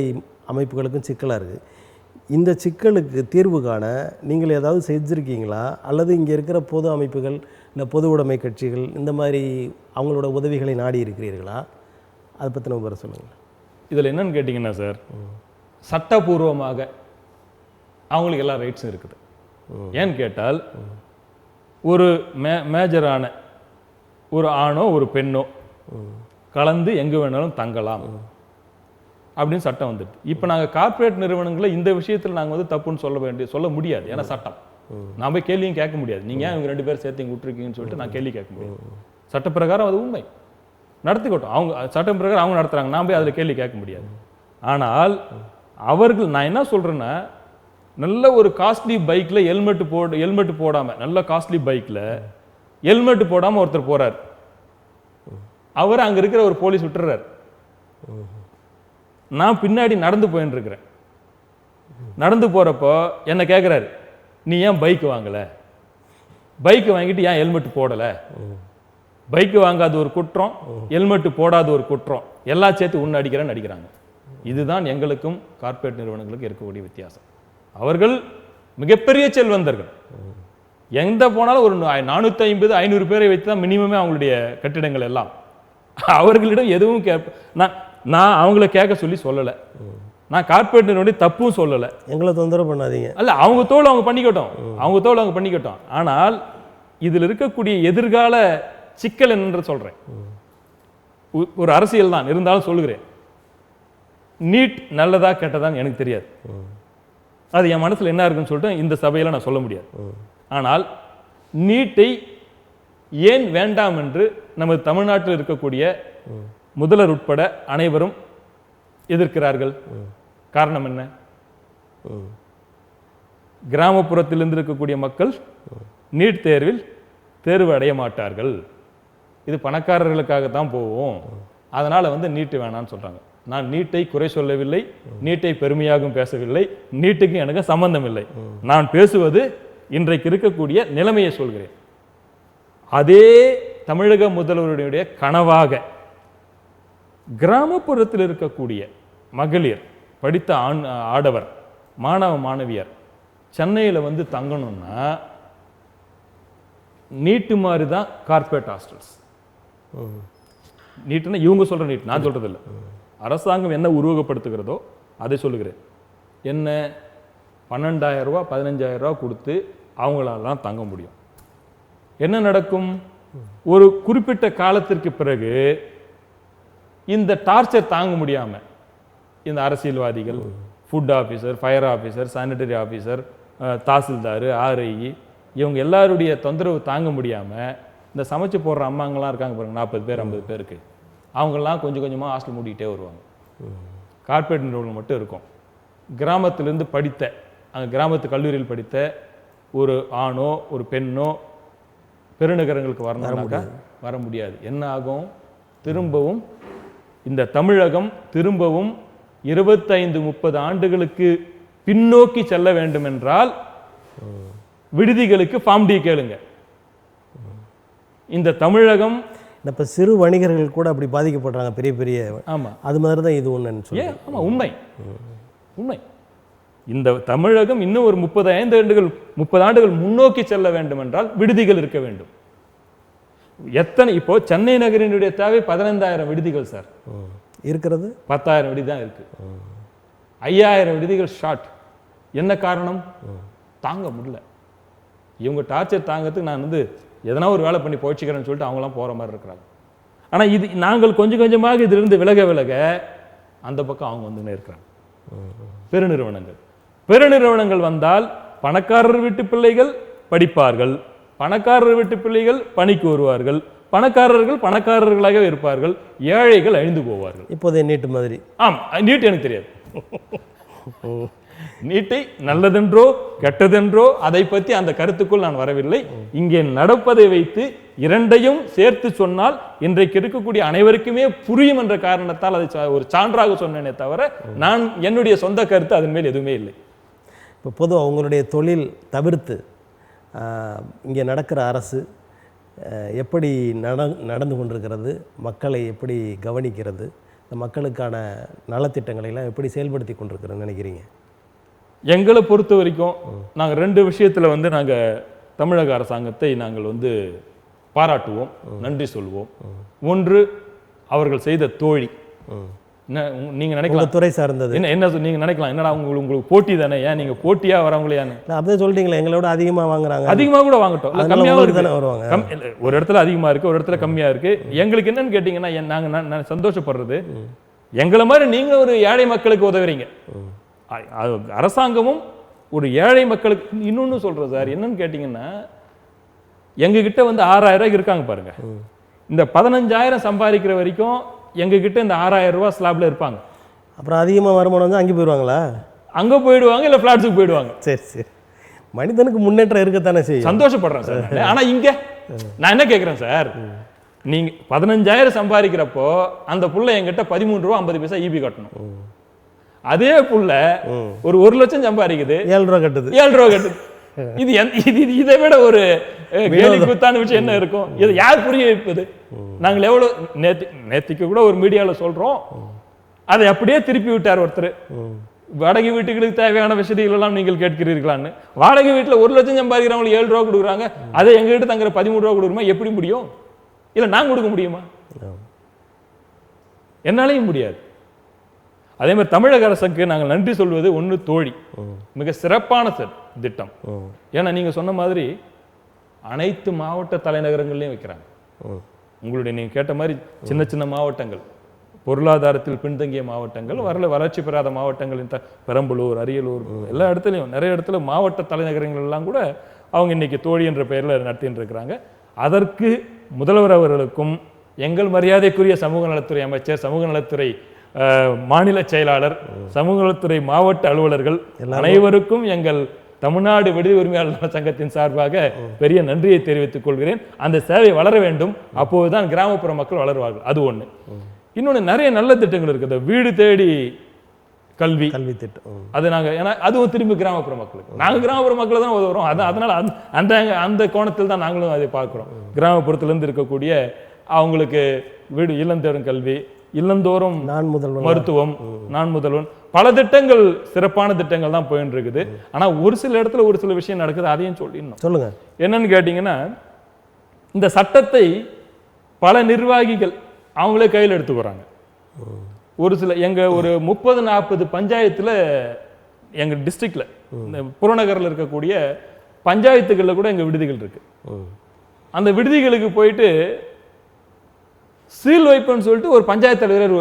அமைப்புகளுக்கும் சிக்கலாக இருக்குது. இந்த சிக்கலுக்கு தீர்வு காண நீங்கள் ஏதாவது செஞ்சுருக்கீங்களா, அல்லது இங்கே இருக்கிற பொது அமைப்புகள் இல்லை பொது உடைமை கட்சிகள் இந்த மாதிரி அவங்களோட உதவிகளை நாடி இருக்கிறீர்களா? அதை பற்றின விவரம் சொல்லுங்கள். இதில் என்னன்னு கேட்டிங்கன்னா சார், சட்டபூர்வமாக அவங்களுக்கு எல்லா ரைட்ஸும் இருக்குது. ஏன்னு கேட்டால், ஒரு மேஜரான ஒரு ஆணோ ஒரு பெண்ணோ கலந்து எங்கே வேணாலும் தங்கலாம் அப்படின்னு சட்டம் வந்துட்டு. இப்போ நாங்கள் கார்ப்பரேட் நிறுவனங்களை இந்த விஷயத்தில் நாங்கள் வந்து தப்புன்னு சொல்ல முடியாது. ஏன்னா சட்டம், நான் போய் கேள்வியும் கேட்க முடியாது. நீங்கள் ஏன் இவங்க 2 பேர் சேர்த்து இங்கே விட்டுருக்கீங்கன்னு சொல்லிட்டு நான் கேள்வி கேட்க முடியாது. சட்ட பிரகாரம் அது உண்மை, நடத்திக்கட்டும். அவங்க சட்டம் பிரகாரம் அவங்க நடத்துகிறாங்க, நான் போய் அதில் கேள்வி கேட்க முடியாது. ஆனால் அவர்கள், நான் என்ன சொல்கிறேன்னா, நல்ல ஒரு காஸ்ட்லி பைக்ல ஹெல்மெட் போடாம, நல்ல காஸ்ட்லி பைக்ல ஹெல்மெட் போடாம ஒருத்தர் போறார். அவர் அங்க இருக்கிற ஒரு போலீஸ் விட்டுறாரு. நான் பின்னாடி நடந்து போயின்னு இருக்கிறேன். நடந்து போறப்போ என்ன கேட்கிறாரு, நீ ஏன் பைக் வாங்கல, பைக் வாங்கிட்டு ஏன் ஹெல்மெட் போடல? பைக் வாங்காத ஒரு குற்றம், ஹெல்மெட் போடாத ஒரு குற்றம், எல்லாம் சேர்த்து உன்னை அடிக்கிறேன்னு அடிக்கிறாங்க. இதுதான் எங்களுக்கும் கார்ப்பரேட் நிறுவனங்களுக்கு இருக்கக்கூடிய வித்தியாசம். அவர்கள் மிகப்பெரிய செல்வந்தர்கள். எங்க போனாலும் ஒரு 450-500 பேரை வைத்து தான் மினிமமே அவங்களுடைய கட்டிடங்கள் எல்லாம். அவர்களிடம் எதுவும் நான் அவங்கள கேட்க சொல்லலை. நான் கார்ப்பரேட் நிறுவனம் தப்பும் சொல்லலை. எங்களை தொந்தரவு பண்ணாதீங்க. அல்ல, அவங்க தோல் அவங்க பண்ணிக்கட்டும். ஆனால் இதில் இருக்கக்கூடிய எதிர்கால சிக்கல் என்று சொல்றேன். ஒரு அரசியல் தான் இருந்தாலும் சொல்லுகிறேன். நீட் நல்லதா கெட்டதான்னு எனக்கு தெரியாது. அது என் மனசுல என்ன இருக்குன்னு சொல்லிட்டு இந்த சபையில நான் சொல்ல முடியாது. ஆனால் நீட்டை ஏன் வேண்டாம் என்று நமது தமிழ்நாட்டில் இருக்கக்கூடிய முதல்வர் உட்பட அனைவரும் எதிர்க்கிறார்கள். காரணம் என்ன? கிராமப்புறத்திலிருந்து இருக்கக்கூடிய மக்கள் நீட் தேர்வில் தேர்வு அடைய மாட்டார்கள். இது பணக்காரர்களுக்காகத்தான் போவோம். அதனால நீட்டு வேணான்னு சொல்றாங்க. நான் நீட்டை குறை சொல்லவில்லை, நீட்டை பெருமையாகவும் பேசவில்லை, நீட்டுக்கு எனக்கு சம்பந்தம் இல்லை. நான் பேசுவது இன்றைக்கு இருக்கக்கூடிய நிலைமையை சொல்கிறேன். அதே தமிழக முதல்வருடைய கனவாக கிராமப்புறத்தில் இருக்கக்கூடிய மகளிர், படித்த ஆடவர், மாணவ மாணவியர் சென்னையில் தங்கணும்னா நீட்டு மாதிரி தான் கார்ப்பரேட் ஹாஸ்டல்ஸ். நீட்டுன்னா இவங்க சொல்ற நீட், நான் சொல்றது இல்லை. அரசாங்கம் என்ன உருவகப்படுத்துகிறதோ அதை சொல்லுகிறேன். என்ன 12,000 ரூபா 15,000 ரூபா கொடுத்து அவங்களாலாம் தங்க முடியும். என்ன நடக்கும்? ஒரு குறிப்பிட்ட காலத்திற்கு பிறகு இந்த டார்ச்சர் தாங்க முடியாம இந்த அரசியல்வாதிகள், food officer, fire officer, sanitary officer, tahsildar, RI, இவங்க எல்லாருடைய தொந்தரவு தாங்க முடியாம இந்த சமைச்சு போடுற அம்மாங்கெல்லாம் இருக்காங்க பாருங்க, 40 பேர் 50 பேருக்கு, அவங்கெல்லாம் கொஞ்சம் கொஞ்சமாக ஹாஸ்டல் மூடிக்கிட்டே வருவாங்க. கார்ப்பரேட் நிறுவனம் மட்டும் இருக்கும். கிராமத்திலிருந்து படித்த, அங்கே கிராமத்து கல்லூரியில் படித்த ஒரு ஆணோ ஒரு பெண்ணோ பெருநகரங்களுக்கு வரணும்னாக்கா வர முடியாது. என்ன ஆகும்? திரும்பவும் இந்த தமிழகம் திரும்பவும் 25-30 ஆண்டுகளுக்கு பின்னோக்கி செல்ல வேண்டும் என்றால் விடுதிகளுக்கு ஃபார்ம் டி கேளுங்க. இந்த தமிழகம் இப்போ சிறு வணிகர்கள் கூட அப்படி பாதிக்கப்படுறாங்க, பெரிய பெரிய. ஆமாம், அது மாதிரி தான் இது ஒன்றுன்னு சொல்லி. ஆமாம், உண்மை உண்மை. இந்த தமிழகம் இன்னும் ஒரு 30 ஆண்டுகள் முன்னோக்கி செல்ல வேண்டும் என்றால் விடுதிகள் இருக்க வேண்டும். எத்தனை இப்போ சென்னை நகரினுடைய தேவை 15,000 விடுதிகள் சார். இருக்கிறது 10,000 விடுதி தான் இருக்கு. 5,000 விடுதிகள் ஷார்ட். என்ன காரணம்? தாங்க முடியல. இவங்க டார்ச்சர் தாங்கிறதுக்கு நான் எதனா ஒரு வேலை பண்ணி போய்ச்சிக்கிறேன்னு சொல்லிட்டு அவங்களாம் போற மாதிரி இருக்கிறாங்க. ஆனா இது நாங்கள் கொஞ்சம் கொஞ்சமாக இதிலிருந்து விலக விலக அந்த பக்கம் அவங்க இருக்கிறாங்க. பெருநிறுவனங்கள் வந்தால் பணக்காரர் வீட்டு பிள்ளைகள் படிப்பார்கள், பணக்காரர் வீட்டு பிள்ளைகள் பணிக்கு வருவார்கள், பணக்காரர்கள் பணக்காரர்களாக இருப்பார்கள், ஏழைகள் அழிந்து போவார்கள். இப்போதைய நீட்டு மாதிரி. ஆம், நீட் எனக்கு தெரியாது. நீட்டை நல்லதென்றோ கெட்டதென்றோ அதை பற்றி அந்த கருத்துக்குள் நான் வரவில்லை. இங்கே நடப்பதை வைத்து இரண்டையும் சேர்த்து சொன்னால் இன்றைக்கு இருக்கக்கூடிய அனைவருக்குமே புரியும் என்ற காரணத்தால் அதை ஒரு சான்றாக சொன்னேனே தவிர நான் என்னுடைய சொந்த கருத்து அதன் மேல் எதுவுமே இல்லை. இப்போ பொதுவாக அவங்களுடைய தொழில் தவிர்த்து இங்கே நடக்கிற அரசு எப்படி நடந்து கொண்டிருக்கிறது, மக்களை எப்படி கவனிக்கிறது, இந்த மக்களுக்கான நலத்திட்டங்களை எப்படி செயல்படுத்தி கொண்டிருக்கிறதுன்னு நினைக்கிறீங்க? எங்களை பொறுத்த வரைக்கும் நாங்கள் 2 விஷயத்தில் நாங்கள் தமிழக அரசாங்கத்தை நாங்கள் பாராட்டுவோம், நன்றி சொல்லுவோம். ஒன்று, அவர்கள் செய்த தோழி. நீங்க நினைக்கலாம் துறை சார்ந்தது என்ன நீங்க நினைக்கலாம், என்னடா உங்களுக்கு போட்டி தானே, ஏன் நீங்க போட்டியா வரவங்களையான்னு அப்படியே சொல்லிட்டீங்களா? எங்களோட அதிகமாக வாங்குறாங்க. அதிகமாக கூட வாங்கட்டும், கம்மியாகவும் தானே வருவாங்க. ஒரு இடத்துல அதிகமாக இருக்கு, ஒரு இடத்துல கம்மியா இருக்கு. எங்களுக்கு என்னன்னு கேட்டீங்கன்னா, நாங்கள் சந்தோஷப்படுறது எங்களை மாதிரி நீங்க ஒரு ஏழை மக்களுக்கு உதவுறீங்க. அரசாங்கமும் ஒரு ஏழை மக்களுக்கு. இன்னொன்னு சொல்றேன் சார், என்னன்னு கேட்டீங்கன்னா, எங்ககிட்ட 6,000 ரூபாய்க்கு இருக்காங்க பாருங்க. இந்த 15,000 சம்பாதிக்கிற வரைக்கும் எங்ககிட்ட இந்த 6,000 ரூபாய் ஸ்லாப்ல இருப்பாங்க. அப்புறம் அதிகமாக வருமானம் அங்கே போயிடுவாங்களா? அங்க போயிடுவாங்க, இல்ல பிளாட்ஸுக்கு போயிடுவாங்க. சரி சரி, மனிதனுக்கு முன்னேற்றம் இருக்கத்தானே செய்யும். சந்தோஷப்படுறேன் சார் நானு. ஆனா இங்க நான் என்ன கேட்கிறேன் சார், நீங்க 15,000 சம்பாதிக்கிறப்போ அந்த புள்ள என்கிட்ட 13 ரூபா 50 பைசா ஈபி கட்டணும். அதே புள்ள ஒரு 1 லட்சம் சம்பாதிக்குது, 7 ரூபா கட்டுது, 7 ரூபா கட்டுது. இதை விட ஒரு கேலி குத்தான விஷயம் என்ன இருக்கும்? இதை யார் புரிய வைப்பது? நாங்கள் எவ்வளவு நேத்திக்கு கூட ஒரு மீடியால சொல்றோம், அதை அப்படியே திருப்பி விட்டார் ஒருத்தர். வாடகை வீட்டுகளுக்கு தேவையான வசதிகள் எல்லாம் நீங்கள் கேட்கிறீர்களான்னு. வாடகை வீட்டுல 1 லட்சம் சம்பாதிக்கிறவங்களுக்கு 7 ரூபா கொடுக்குறாங்க, அதை எங்க கிட்ட தங்குற 13 ரூபா கொடுக்குறோமா? எப்படி முடியும்? இல்ல நான் கொடுக்க முடியுமா? என்னாலையும் முடியாது. அதே மாதிரி தமிழக அரசுக்கு நாங்கள் நன்றி சொல்வது ஒன்று தோழி, மிக சிறப்பான திட்டம். ஏன்னா நீங்க சொன்ன மாதிரி அனைத்து மாவட்ட தலைநகரங்கள்லையும் வைக்கிறாங்க. உங்களுடைய நீங்க கேட்ட மாதிரி சின்ன சின்ன மாவட்டங்கள், பொருளாதாரத்தில் பின்தங்கிய மாவட்டங்கள், வளர்ச்சி பெறாத மாவட்டங்கள், பெரம்பலூர், அரியலூர், எல்லா இடத்துலையும் நிறைய இடத்துல மாவட்ட தலைநகரங்கள் எல்லாம் கூட அவங்க இன்னைக்கு தோழி என்ற பெயரில் நடத்திட்டு இருக்கிறாங்க. அதற்கு முதல்வர் அவர்களுக்கும் எங்கள் மரியாதைக்குரிய சமூக நலத்துறை அமைச்சர், சமூக நலத்துறை மாநில செயலாளர், சமூக நலத்துறை மாவட்ட அலுவலர்கள் அனைவருக்கும் எங்கள் தமிழ்நாடு விடுதி உரிமையாளர் சங்கத்தின் சார்பாக பெரிய நன்றியை தெரிவித்துக் கொள்கிறேன். அந்த சேவை வளர வேண்டும், அப்போதுதான் கிராமப்புற மக்கள் வளருவார்கள். அது ஒண்ணு. இன்னொன்று, நிறைய நல்ல திட்டங்கள் இருக்குது. வீடு தேடி கல்வி திட்டம், அது நாங்க ஏன்னா அதுவும் திரும்பி கிராமப்புற மக்களுக்கு, நாங்க கிராமப்புற மக்களை தான் உதவுறோம். அதனால அந்த அந்த கோணத்தில் தான் நாங்களும் அதை பார்க்கிறோம். கிராமப்புறத்திலிருந்து இருக்கக்கூடிய அவங்களுக்கு வீடு, இல்லம் தேடும் கல்வி, இல்லந்தோறும் மருத்துவம், நான் முதல்வன், பல திட்டங்கள், சிறப்பான திட்டங்கள் தான் போயிட்டு இருக்குது. ஆனா ஒரு சில இடத்துல ஒரு சில விஷயம் நடக்குது, அதையும் சொல்லுங்க. என்னன்னு கேட்டீங்கன்னா, இந்த சட்டத்தை பல நிர்வாகிகள் அவங்களே கையில் எடுத்துக்கிறாங்க. ஒரு சில எங்க ஒரு 30-40 பஞ்சாயத்துல, எங்க டிஸ்ட்ரிக்ட்ல, புறநகரில் இருக்கக்கூடிய பஞ்சாயத்துகள்ல கூட எங்க விடுதிகள் இருக்கு. அந்த விடுதிகளுக்கு போயிட்டு சீல் வைப்புன்னு சொல்லிட்டு ஒரு பஞ்சாயத்து தலைவர்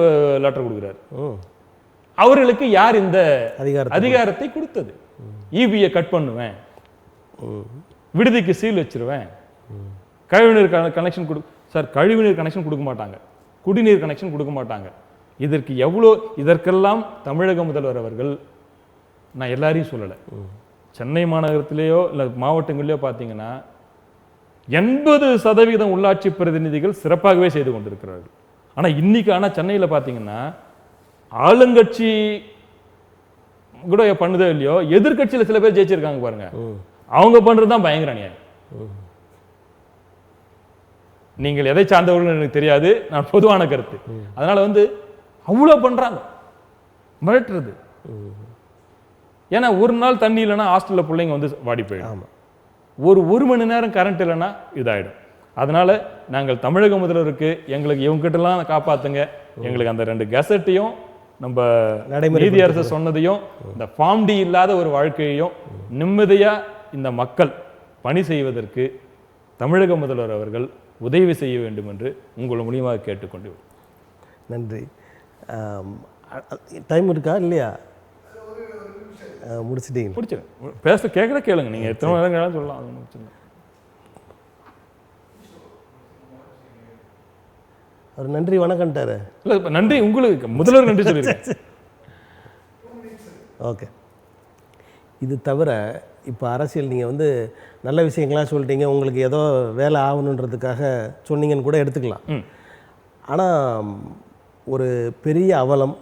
லெட்டர் கொடுக்குறாரு. அவர்களுக்கு யார் இந்த அதிகாரத்தை கொடுத்தது? ஈபியை கட் பண்ணுவேன், விடுதிக்கு சீல் வச்சிருவேன், கழிவுநீர் கனெக்ஷன் சார், கழிவுநீர் கனெக்ஷன் கொடுக்க மாட்டாங்க, குடிநீர் கனெக்ஷன் கொடுக்க மாட்டாங்க. இதற்கெல்லாம் தமிழக முதல்வர் அவர்கள், நான் எல்லாரையும் சொல்லலை, சென்னை மாநகரத்திலேயோ இல்லை மாவட்டங்களிலேயோ பார்த்தீங்கன்னா 80% உள்ளாட்சி பிரதிநிதிகள் சிறப்பாகவே செய்து கொண்டிருக்கிறார்கள். ஆனால் இன்னைக்கு சென்னையில் பார்த்தீங்கன்னா ஆளுங்கட்சி கூட பண்ணுதோ இல்லையோ, எதிர்கட்சியில் சில பேர் ஜெயிச்சிருக்காங்க பாருங்க, அவங்க பண்றதுதான் பயங்கர அநியாயம். நீங்கள் எதை சார்ந்தவர்கள் எனக்கு தெரியாது, நான் பொதுவான கருத்து. அதனால அவ்வளவு பண்றாங்க, மிரட்டுறது. ஏன்னா ஒரு நாள் தண்ணி இல்லைன்னா ஹாஸ்டல்ல பிள்ளைங்க வாடி போயிடும், ஒரு மணி நேரம் கரண்ட் இல்லைன்னா இதாயிடும். அதனால நாங்கள் தமிழக முதல்வருக்கு எங்களுக்கு இவங்ககிட்டலாம் காப்பாத்துங்க, எங்களுக்கு அந்த 2 கெசட்டையும் நம்ம நீதி அரசு சொன்னதையும், இந்த ஃபார்ம் டி இல்லாத ஒரு வாழ்க்கையையும் நிம்மதியா இந்த மக்கள் பணி செய்வதற்கு தமிழக முதல்வர் அவர்கள் உதவி செய்ய வேண்டும் என்று உங்கள் மூலியமாக கேட்டுக்கொண்டு. நன்றி. டைம் இருக்கா இல்லையா? முடிச்சிட்டீங்க? முடிச்சிருங்க. பேச கேட்குற கேளுங்க, நீங்கள் எத்தனை நேரம் கேட்டாலும் சொல்லலாம். அது முடிச்சுங்க. அவர் நன்றி வணக்கம்ட்டாரு. இல்லை, நன்றி உங்களுக்கு, முதல்வர் நன்றி சொல்லியிருக்கேன். ஓகே. இது தவிர இப்போ அரசியல் நீங்கள் நல்ல விஷயங்களாக சொல்லிட்டீங்க, உங்களுக்கு ஏதோ வேலை ஆகணுன்றதுக்காக சொன்னீங்கன்னு கூட எடுத்துக்கலாம். ஆனால் ஒரு பெரிய அவலம்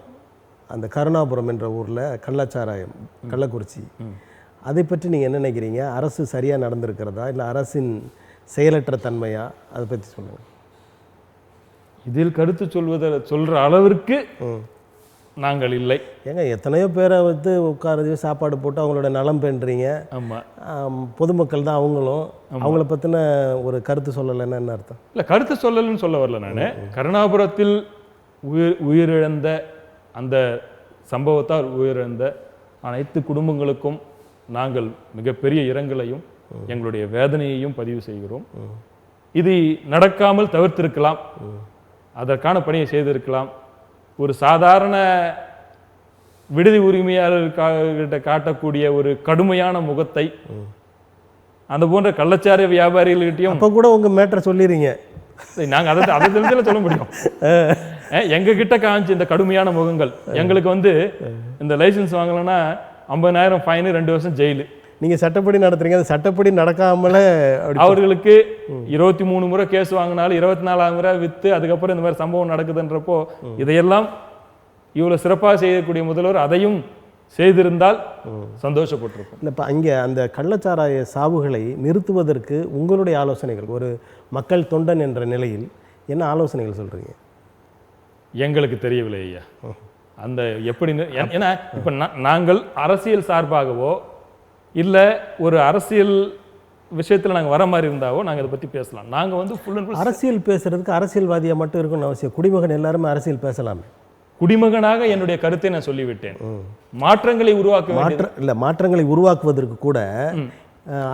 அந்த கருணாபுரம் என்ற ஊரில் கள்ளச்சாராயம், கள்ளக்குறிச்சி, அதை பற்றி நீங்கள் என்ன நினைக்கிறீங்க? அரசு சரியாக நடந்திருக்கிறதா இல்லை அரசின் செயலற்ற தன்மையா? அதை பற்றி சொல்லுங்கள். இதில் கருத்து சொல்கிற அளவிற்கு நாங்கள் இல்லை. ஏங்க எத்தனையோ பேரை உட்கார சாப்பாடு போட்டு அவங்களோட நலம் பென்றீங்க. ஆமாம், பொதுமக்கள் தான் அவங்களும். அவங்கள பற்றின ஒரு கருத்து சொல்லலைன்னா என்ன அர்த்தம்? இல்லை, கருத்து சொல்லலைன்னு சொல்ல வரல நான். கருணாபுரத்தில் உயிரிழந்த அந்த சம்பவத்தால் உயிரிழந்த அனைத்து குடும்பங்களுக்கும் நாங்கள் மிகப்பெரிய இரங்கலையும் எங்களுடைய வேதனையையும் பதிவு செய்கிறோம். இது நடக்காமல் தவிர்த்திருக்கலாம், அதற்கான பணியை செய்திருக்கலாம். ஒரு சாதாரண விடுதி உரிமையாளர்கிட்ட காட்டக்கூடிய ஒரு கடுமையான முகத்தை அந்த போன்ற கள்ளச்சார வியாபாரிகள்கிட்டையும் அப்போ கூட உங்க மேட்டரை சொல்லிடுறீங்க. நாங்கள் அதை தெரிஞ்சல சொல்ல முடியும். எங்க கிட்ட காமிச்சு இந்த கடுமையான முகங்கள், எங்களுக்கு இந்த லைசன்ஸ் வாங்கலன்னா 50,000 ஃபைனு, 2 வருஷம் ஜெயிலு. நீங்கள் சட்டப்படி நடத்துறீங்க, அது சட்டப்படி நடக்காமலே அவர்களுக்கு 23 முறை கேஸ் வாங்கினாலும் 24ஆம் முறை விற்று அதுக்கப்புறம் இந்த மாதிரி சம்பவம் நடக்குதுன்றப்போ இதையெல்லாம் இவ்வளோ சிறப்பாக செய்யக்கூடிய முதல்வர் அதையும் செய்திருந்தால் சந்தோஷப்பட்டிருக்கும். இல்லை, இப்போ அங்கே அந்த கள்ளச்சாராய சாவுகளை நிறுத்துவதற்கு உங்களுடைய ஆலோசனைகள், ஒரு மக்கள் தொண்டன் என்ற நிலையில் என்ன ஆலோசனைகள் சொல்கிறீங்க? எங்களுக்கு தெரியவில்லை ஐயா. அந்த எப்படி ஏன்னா இப்போ நாங்கள் அரசியல் சார்பாகவோ இல்லை ஒரு அரசியல் விஷயத்தில் நாங்கள் வர மாதிரி இருந்தாவோ நாங்கள் இதை பற்றி பேசலாம். நாங்கள் வந்து ஃபுல் அண்ட் ஃபுல் அரசியல் பேசுறதுக்கு அரசியல்வாதியாக மட்டும் இருக்கணும்னு அவசியம். குடிமகன் எல்லாருமே அரசியல் பேசலாமே. குடிமகனாக என்னுடைய கருத்தை நான் சொல்லிவிட்டேன். மாற்றங்களை மாற்றங்களை உருவாக்குவதற்கு கூட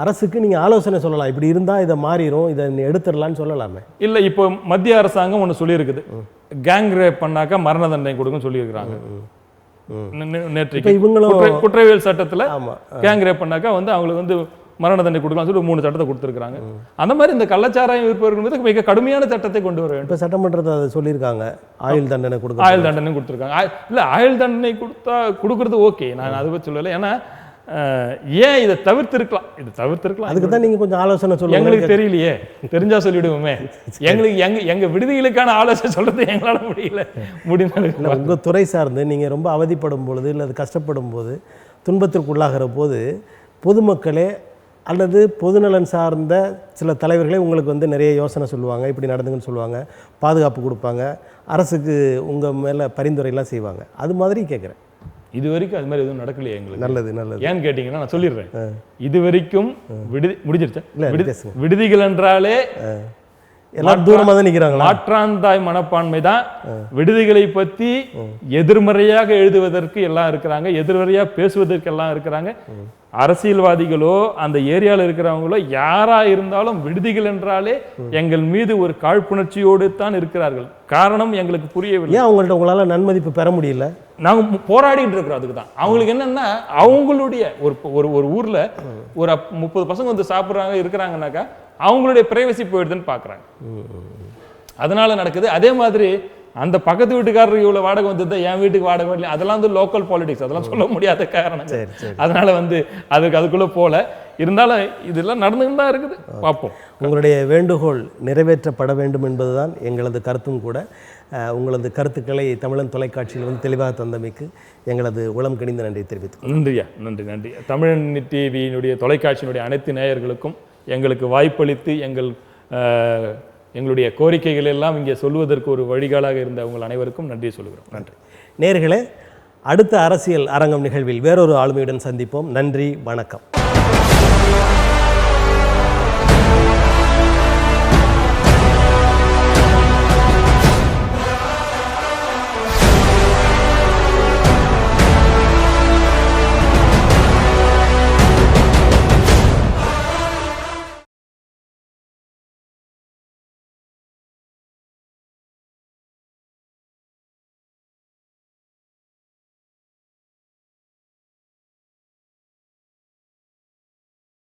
அரசுக்கு நீங்க ஆலோசனை சொல்லலாம். இப்படி இருந்தா இதை மாறிடும், இதை எடுத்துடலாம்னு சொல்லலாமே. இல்லை, இப்போ மத்திய அரசாங்கம் ஒன்று சொல்லியிருக்குது, கேங் ரேப் பண்ணாக்கா மரண தண்டனை கொடுக்குன்னு சொல்லியிருக்கிறாங்க. நேற்று இவங்களும் குற்றவியல் சட்டத்தில் கேங் ரேப் பண்ணாக்கா வந்து அவங்களுக்கு வந்து மரண தண்டனை கொடுக்கலாம் சொல்லி 3 சட்டத்தை கொடுத்துருக்காங்க. அந்த மாதிரி இந்த கள்ளச்சாராயம் விற்பவர்கள் மீது மிக கடுமையான சட்டத்தை கொண்டு வர வேண்டும். இப்போ சட்டமன்றத்தை அதை சொல்லியிருக்காங்க, ஆயுள் தண்டனை ஆயுள் தண்டனை கொடுத்துருக்காங்க. இல்லை, ஆயுள் தண்டனை கொடுக்கறது ஓகே, நான் அதை பற்றி சொல்லலை. ஏன்னா ஏன் இதை தவிர்த்திருக்கலாம், அதுக்கு தான் நீங்கள் கொஞ்சம் ஆலோசனை சொல்லுங்க. எங்களுக்கு தெரியலையே, தெரிஞ்சா சொல்லிவிடுவோமே. எங்களுக்கு எங்க விடுதிகளுக்கான ஆலோசனை சொல்றது எங்களால் முடியல. உங்கள் துறை சார்ந்து நீங்கள் ரொம்ப அவதிப்படும் பொழுது இல்லை அது கஷ்டப்படும் போது துன்பத்திற்குள்ளாகிற போது பொதுமக்களே அல்லது பொதுநலன் சார்ந்த சில தலைவர்களே உங்களுக்கு வந்து நிறைய யோசனை சொல்லுவாங்க, இப்படி நடந்துங்கன்னு சொல்லுவாங்க, பாதுகாப்பு கொடுப்பாங்க, அரசுக்கு உங்கள் மேலே பரிந்துரைலாம் செய்வாங்க. அது மாதிரி கேட்குறேன். இது வரைக்கும் அது மாதிரி எதுவும் நடக்கலையே எங்களுக்கு. நல்லது. ஏன்னு கேட்டிங்கன்னா நான் சொல்லிடுறேன், இது வரைக்கும் முடிஞ்சிருச்சா? விடுதிகள் என்றாலே எல்லாம் தூரமாக தான் நிற்கிறாங்க. மாற்றாந்தாய் மனப்பான்மை தான். விடுதிகளை பற்றி எதிர்மறையாக எழுதுவதற்கு எல்லாம் இருக்கிறாங்க, எதிர்மறையாக பேசுவதற்கு எல்லாம் இருக்கிறாங்க. அரசியல்வாதிகளோ அந்த ஏரியாவில் இருக்கிறவங்களோ யாரா இருந்தாலும் விடுதிகள் என்றாலே எங்கள் மீது ஒரு காழ்ப்புணர்ச்சியோடு தான் இருக்கிறார்கள். காரணம் எங்களுக்கு புரியவில்லை. ஏன் அவங்கள்ட்ட உங்களால் நன்மதிப்பு பெற முடியல? நாங்கள் போராடிட்டு இருக்கிறோம். அதுக்கு தான் அவங்களுக்கு என்னன்னா, அவங்களுடைய ஒரு ஊர்ல ஒரு 30 பசங்க வந்து சாப்பிட்றாங்க இருக்கிறாங்கன்னாக்கா அவங்களுடைய பிரைவசி போயிடுதுன்னு பார்க்குறாங்க. அதனால நடக்குது. அதே மாதிரி அந்த பக்கத்து வீட்டுக்காரருக்கு இவ்வளோ வாடகை வந்தது, என் வீட்டுக்கு வாடகை வரல, அதெல்லாம் வந்து லோக்கல் பாலிடிக்ஸ், அதெல்லாம் சொல்ல முடியாத காரணம். அதனால வந்து அதுக்குள்ளே போல இருந்தாலும் இதெல்லாம் நடந்துன்னு தான் இருக்குது. பார்ப்போம். உங்களுடைய வேண்டுகோள் நிறைவேற்றப்பட வேண்டும் என்பதுதான் எங்களது கருத்தும் கூட. உங்களது கருத்துக்களை தமிழன் தொலைக்காட்சியில் வந்து தெளிவாக தந்தமைக்கு எங்களது உளம் கனிந்த நன்றி தெரிவித்துக் நன்றியா. நன்றி. தமிழன் டிவியினுடைய தொலைக்காட்சியினுடைய அனைத்து நேயர்களுக்கும் எங்களுக்கு வாய்ப்பளித்து எங்களுடைய கோரிக்கைகள் எல்லாம் இங்கே சொல்வதற்கு ஒரு வழிகாலாக இருந்த உங்கள் அனைவருக்கும் நன்றி சொல்கிறோம். நன்றி. நேயர்களே, அடுத்த அரசியல் அரங்கம் நிகழ்வில் வேறொரு ஆளுமையுடன் சந்திப்போம். நன்றி, வணக்கம்.